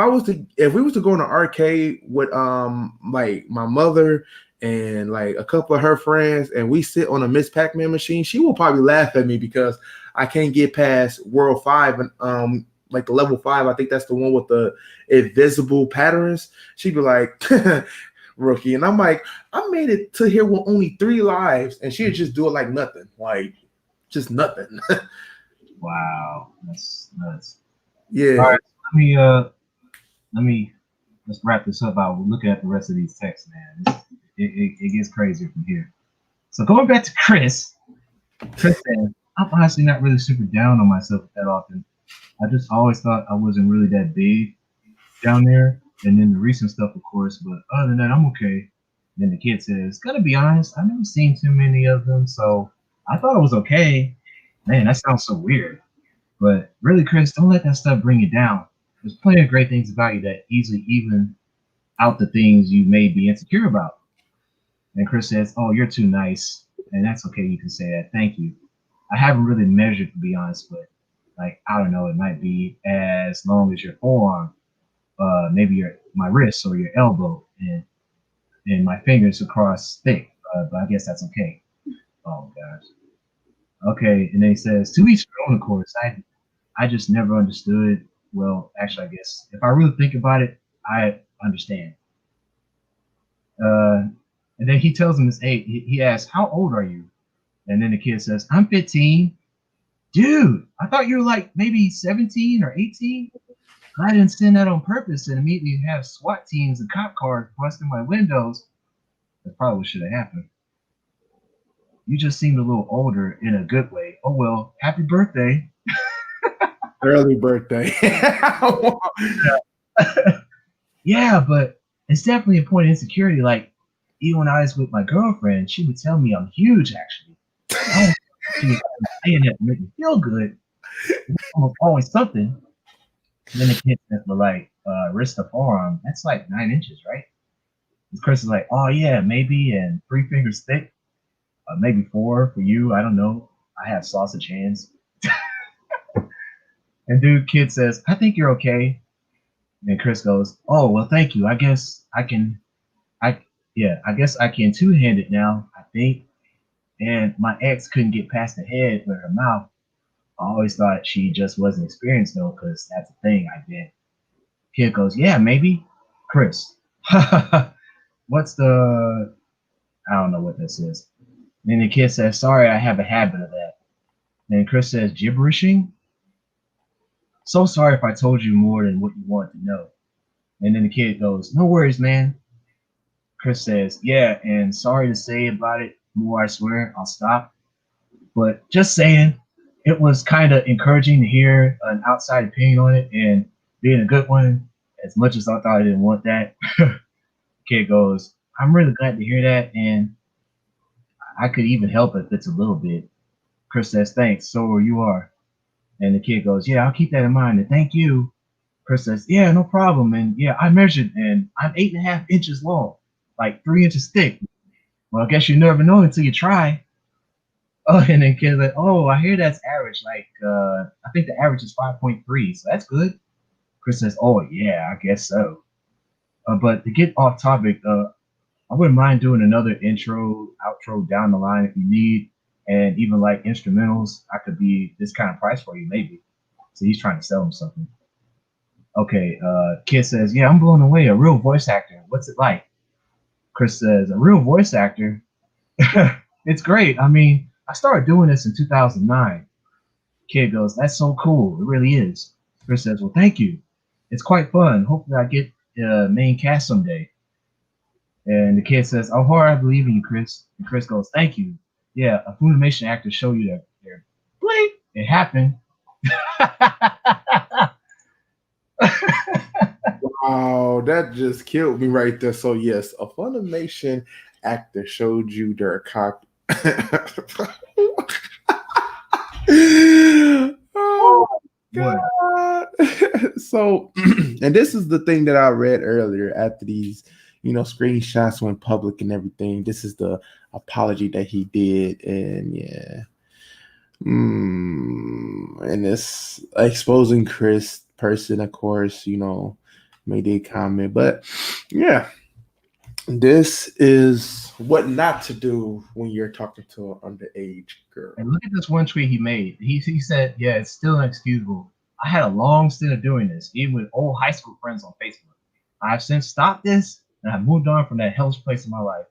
we was to go in an arcade with like my mother and like a couple of her friends and we sit on a Miss Pac-Man machine, she will probably laugh at me because I can't get past World 5 and like the level 5. I think that's the one with the invisible patterns. She'd be like rookie, and I'm like, I made it to here with only 3 lives, and she'd just do it like nothing, like just nothing. Wow, that's nuts. Yeah. All right, let's wrap this up. I'll look at the rest of these texts, man. It gets crazier from here. So going back to Chris said, I'm honestly not really super down on myself that often. I just always thought I wasn't really that big down there. And then the recent stuff, of course, but other than that, I'm okay. Then the kid says, gotta be honest, I've never seen too many of them, so I thought it was okay. Man, that sounds so weird. But really, Chris, don't let that stuff bring you down. There's plenty of great things about you that easily even out the things you may be insecure about. And Chris says, oh, you're too nice. And that's okay, you can say that. Thank you. I haven't really measured, to be honest, but like, I don't know, it might be as long as your forearm, maybe my wrist or your elbow, and my fingers across thick. But I guess that's okay. Oh, gosh. Okay, and then he says, to each their own, of course. I just never understood. Well, actually, I guess if I really think about it, I understand. And then he tells him his age. He asks, how old are you? And then the kid says, I'm 15. Dude, I thought you were like maybe 17 or 18. I didn't send that on purpose and immediately have SWAT teams and cop cars busting my windows. That's probably what should have happened. You just seemed a little older in a good way. Oh, well, happy birthday. Early birthday. Yeah, but it's definitely a point of insecurity. Like, even when I was with my girlfriend, she would tell me I'm huge, actually. She was saying that to make me feel good. Almost always something. And then the kid says, but like, wrist to forearm, that's like 9 inches, right? And Chris is like, oh, yeah, maybe, and 3 fingers thick. Maybe 4 for you. I don't know. I have sausage hands. And kid says, I think you're okay. And Chris goes, oh, well, thank you. I guess I can two-hand it now, I think. And my ex couldn't get past the head with her mouth. I always thought she just wasn't experienced though, because that's the thing I did. Kid goes, yeah, maybe. Chris, what's the, I don't know what this is. And the kid says, sorry, I have a habit of that. And Chris says, gibberishing? So sorry if I told you more than what you want to know. And then the kid goes, no worries, man. Chris says, yeah, and sorry to say about it more, I swear, I'll stop. But just saying, it was kind of encouraging to hear an outside opinion on it and being a good one, as much as I thought I didn't want that. Kid goes, I'm really glad to hear that, and I could even help if it's a little bit. Chris says, thanks, so you are. And the kid goes, yeah, I'll keep that in mind, and thank you. Chris says, yeah, no problem. And yeah, I measured, and I'm 8.5 inches long, like 3 inches thick. Well, I guess you never know until you try. Oh, and then kid's like, oh, I hear that's average. Like, I think the average is 5.3, so that's good. Chris says, oh, yeah, I guess so. But to get off topic, I wouldn't mind doing another intro, outro down the line if you need, and even like instrumentals. I could be this kind of price for you, maybe. So he's trying to sell him something. Okay, kid says, yeah, I'm blown away. A real voice actor. What's it like? Chris says, a real voice actor? It's great. I mean, I started doing this in 2009. Kid goes, that's so cool. It really is. Chris says, well, thank you. It's quite fun. Hopefully I get the main cast someday. And the kid says, oh, hard, I believe in you, Chris. And Chris goes, thank you. Yeah, a Funimation actor show you that. Blink. It happened. Wow, that just killed me right there. So yes, a Funimation actor showed you their cock. Oh God. So, and this is the thing that I read earlier after these, screenshots went public and everything. This is the apology that he did, and yeah. And it's exposing Chris person, of course, made a comment. But yeah, this is what not to do when you're talking to an underage girl. And look at this one tweet he made. He said, yeah, it's still inexcusable. I had a long stint of doing this, even with old high school friends on Facebook. I've since stopped this, and I've moved on from that hellish place in my life.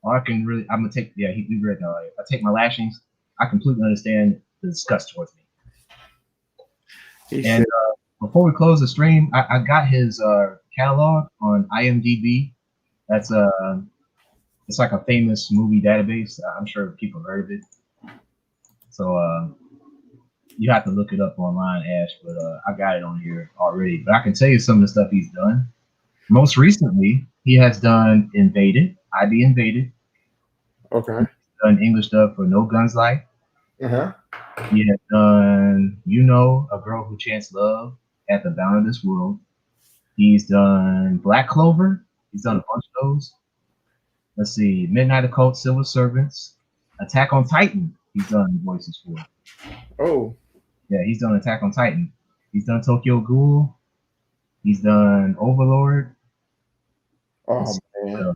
I'm gonna take, we read that. Like, I take my lashings. I completely understand the disgust towards me. And before we close the stream, I got his catalog on IMDb. That's it's like a famous movie database. I'm sure people have heard of it. So you have to look it up online, Ash. But I got it on here already. But I can tell you some of the stuff he's done. Most recently, he has done Invaded. I Be Invaded. Okay. He's done English dub for No Guns Life. Uh-huh. He has done, A Girl Who Chants Love at the Bound of This World. He's done Black Clover. He's done a bunch of those. Let's see, Midnight Occult, Silver Servants, Attack on Titan. He's done voices for. Oh. Yeah, he's done Attack on Titan. He's done Tokyo Ghoul. He's done Overlord. Oh, man.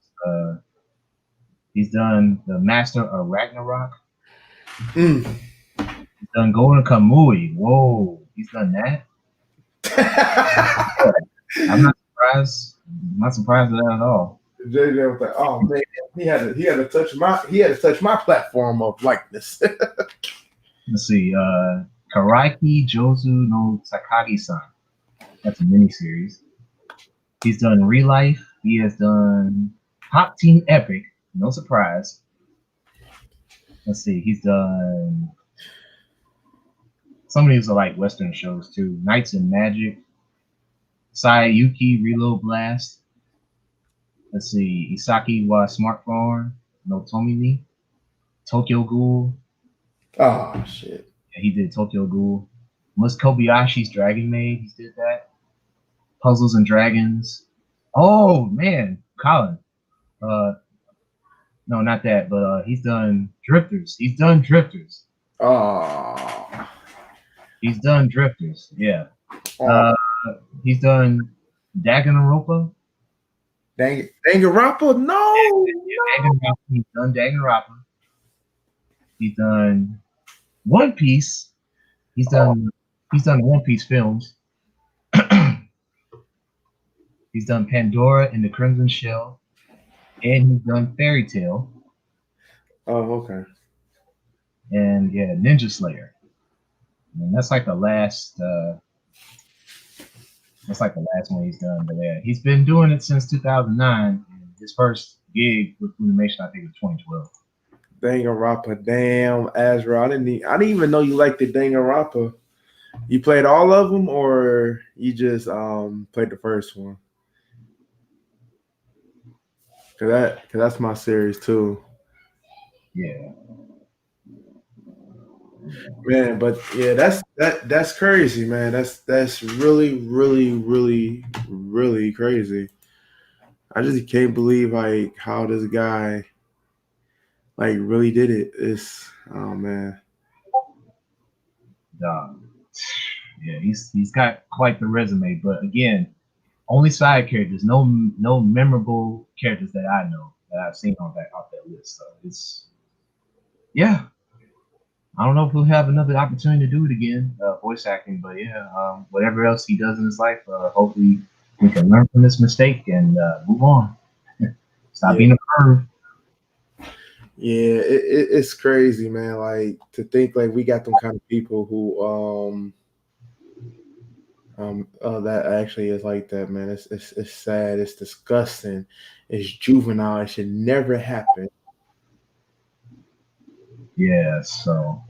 He's done The Master of Ragnarok. He's done Golden Kamui. Whoa, he's done that. I'm not surprised. I'm not surprised at that at all. JJ was like, "Oh man, he had to touch my platform of likeness." Let's see, Karaiki Jozu no Takagi-san. That's a miniseries. He's done Real Life. He has done Pop Team Epic. No surprise. Let's see, he's done some of these are like Western shows too. Knights and Magic, Sayuki Reload Blast. Let's see, Isaki wa Smartphone, no Tomini, Tokyo Ghoul. Oh shit. Yeah, he did Tokyo Ghoul. Mus Kobayashi's Dragon Maid, he did that. Puzzles and Dragons. Oh man, Colin. No, not that, but he's done Drifters. He's done Drifters. Oh. He's done Drifters, yeah. He's done Danganronpa. Danganronpa? No. Danganronpa. He's done Danganronpa. He's done One Piece. He's done One Piece films. He's done Pandora and the Crimson Shell. And he's done Fairy Tail. Oh, okay. And yeah, Ninja Slayer. And that's like the last one he's done. But yeah, he's been doing it since 2009. And his first gig with Funimation, I think, was 2012. Danganronpa, damn, Azra. I didn't even know you liked the Danganronpa. You played all of them, or you just played the first one? Cause that's my series too. Yeah. Man, but yeah, that's crazy, man. That's really, really, really, really crazy. I just can't believe like how this guy like really did it. It's oh man. Yeah, he's got quite the resume, but again, only side characters, no memorable characters that I know that I've seen off that list. So it's I don't know if we'll have another opportunity to do it again, voice acting, but whatever else he does in his life, hopefully we can learn from this mistake and move on. Stop being a curve. Yeah, it's crazy, man. Like to think like we got them kind of people who that actually is like that, man. It's sad. It's disgusting. It's juvenile. It should never happen. Yeah. So,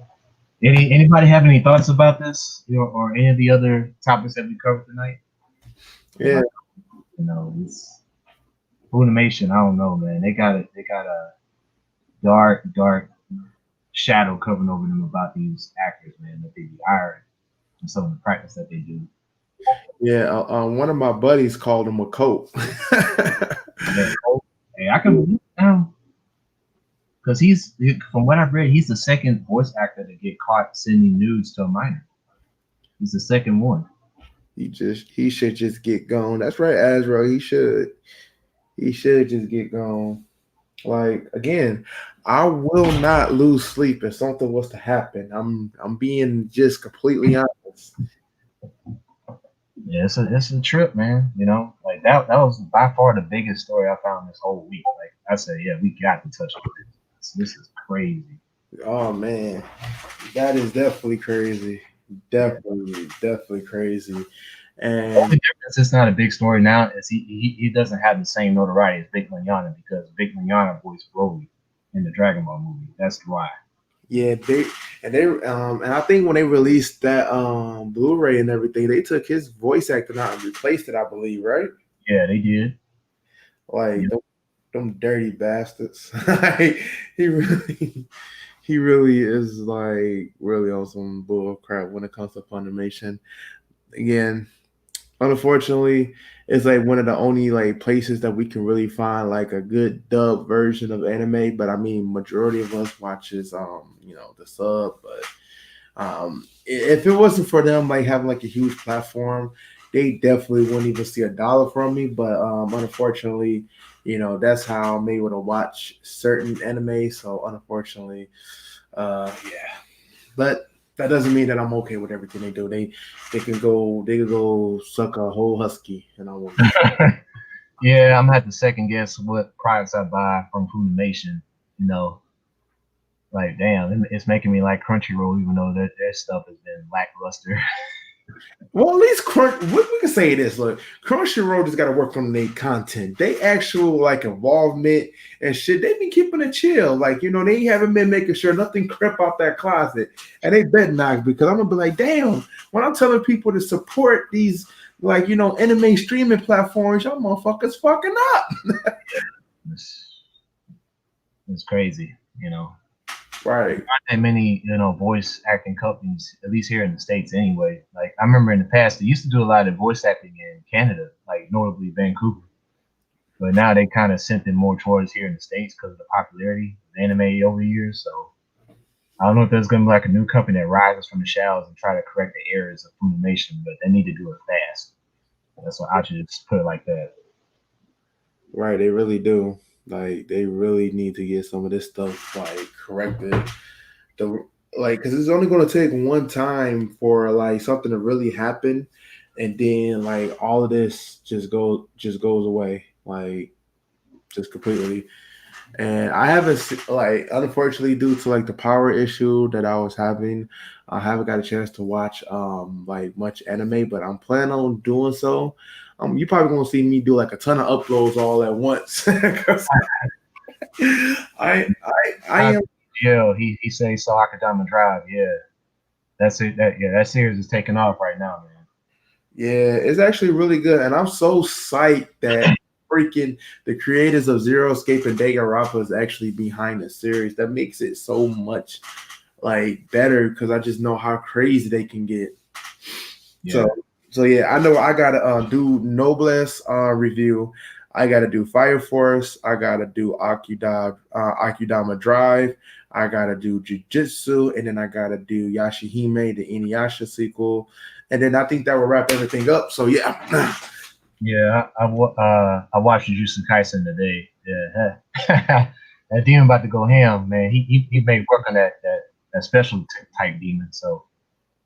anybody have any thoughts about this, or any of the other topics that we covered tonight? Yeah. It's Funimation. I don't know, man. They got a dark shadow covering over them about these actors, man, that they be hiring and some of the practice that they do. Yeah, one of my buddies called him a coat. Yeah, hey, I can because from what I've read, he's the second voice actor to get caught sending nudes to a minor. He's the second one. He should just get gone. That's right, Azrael. He should just get gone. Like again, I will not lose sleep if something was to happen. I'm being just completely honest. Yeah, it's a trip, man. You know, like that was by far the biggest story I found this whole week. Like I said, yeah, we got to touch on this. This is crazy. Oh man, that is definitely crazy. Definitely crazy. The only And difference it's not a big story now is he doesn't have the same notoriety as Vic Mignogna because Vic Mignogna voiced Broly in the Dragon Ball movie. That's why. yeah, and I think when they released that Blu-ray and everything, they took his voice acting out and replaced it, I believe, right? Yeah, they did. Like them dirty bastards. Like, he really he really is like really on some bull crap when it comes to Funimation. Again, unfortunately, it's like one of the only like places that we can really find like a good dub version of anime. But I mean, majority of us watches the sub. But if it wasn't for them like having like a huge platform, they definitely wouldn't even see a dollar from me. But unfortunately, that's how I'm able to watch certain anime. So unfortunately, yeah. But that doesn't mean that I'm okay with everything they do. They could go suck a whole husky, and I won't. Yeah, I'm gonna have to second guess what products I buy from Funimation. You know, like damn, it's making me like Crunchyroll, even though their stuff has been lackluster. Well, at least we can say this. Look, Crunchyroll just got to work on their content. They actual like involvement and shit. They been keeping it chill. Like they haven't been making sure nothing crept out that closet. And they bet not because I'm gonna be like, damn. When I'm telling people to support these like anime streaming platforms, y'all motherfuckers fucking up. it's, it's crazy, you know. Right. There aren't that many, voice acting companies, at least here in the States anyway. Like I remember in the past, they used to do a lot of voice acting in Canada, like notably Vancouver. But now they kind of sent it more towards here in the States because of the popularity of anime over the years. So I don't know if there's gonna be like a new company that rises from the shadows and try to correct the errors of Funimation, but they need to do it fast. That's why I should just put it like that. Right. They really do. Like they really need to get some of this stuff like corrected. The like because it's only going to take one time for like something to really happen, and then like all of this just goes away like just completely. And I haven't like unfortunately due to like the power issue that I was having, I haven't got a chance to watch like much anime, but I'm planning on doing so. You probably gonna see me do like a ton of uploads all at once. 'Cause I am. Yeah, he said he saw Akadama Drive. Yeah, that's it. That series is taking off right now, man. Yeah, it's actually really good, and I'm so psyched that freaking the creators of Zero Escape and Danganronpa is actually behind the series. That makes it so much like better because I just know how crazy they can get. Yeah. So yeah, I know I gotta do Noblesse review. I gotta do Fire Force. I gotta do Akudama Drive. I gotta do Jujutsu, and then I gotta do Yashihime, the Inuyasha sequel, and then I think that will wrap everything up. So yeah. Yeah, I watched Jujutsu Kaisen today. Yeah, that demon about to go ham, man. He made work on that special type demon, so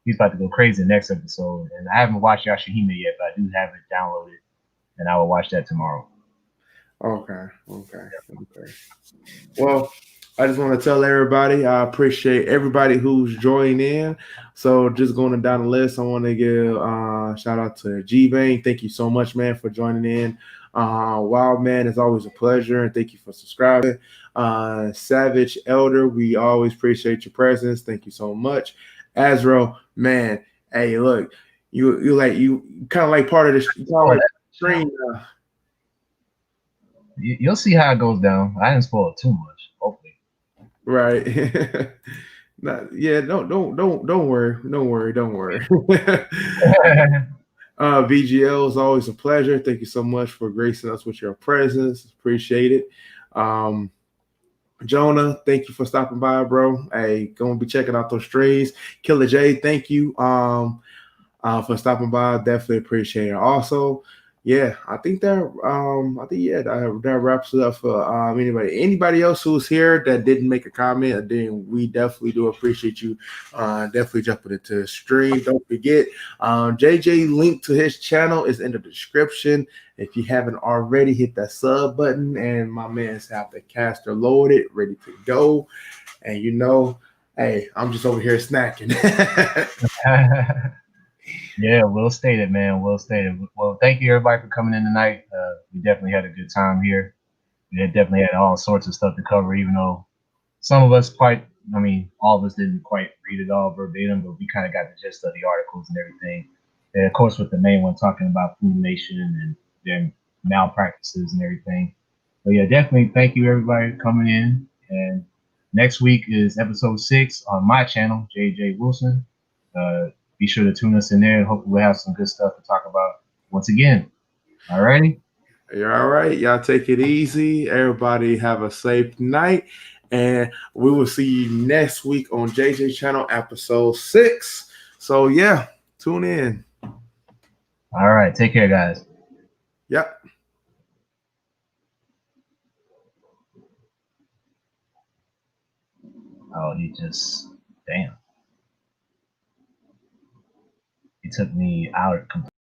he's about to go crazy next episode. And I haven't watched Yashihime yet, but I do have it downloaded, and I will watch that tomorrow. Okay. Well, I just want to tell everybody I appreciate everybody who's joining in. So just going down the list, I want to give shout out to G Bang. Thank you so much, man, for joining in. Wild Man, it's always a pleasure, and thank you for subscribing. Savage Elder, we always appreciate your presence. Thank you so much. Azro, man, hey, look, you kind of like part of the stream. You'll see how it goes down. I didn't spoil it too much, hopefully. Right. Yeah, don't worry. Don't worry. VGL is always a pleasure. Thank you so much for gracing us with your presence. Appreciate it. Jonah, thank you for stopping by, bro. Hey, gonna be checking out those streams. Killer J, thank you for stopping by. Definitely appreciate it. Also, yeah, I think that wraps it up for anybody else who's here that didn't make a comment. Then we definitely do appreciate you. Definitely jumping into the stream. Don't forget, JJ link to his channel is in the description. If you haven't already, hit that sub button, and my man's have the caster loaded, ready to go. And hey, I'm just over here snacking. Yeah, well stated, man. Well stated. Well, thank you everybody for coming in tonight. We definitely had a good time here. We definitely had all sorts of stuff to cover, even though some of us all of us didn't quite read it all verbatim, but we kind of got the gist of the articles and everything. And of course, with the main one talking about Food Nation and their malpractices and everything. But yeah, definitely thank you everybody for coming in. And next week is episode 6 on my channel, JJ Wilson. Be sure to tune us in there, and hopefully we'll have some good stuff to talk about once again. All righty. You're all right. Y'all take it easy. Everybody have a safe night. And we will see you next week on JJ Channel, episode 6. So, yeah, tune in. All right. Take care, guys. Yep. Oh, damn. He took me out completely.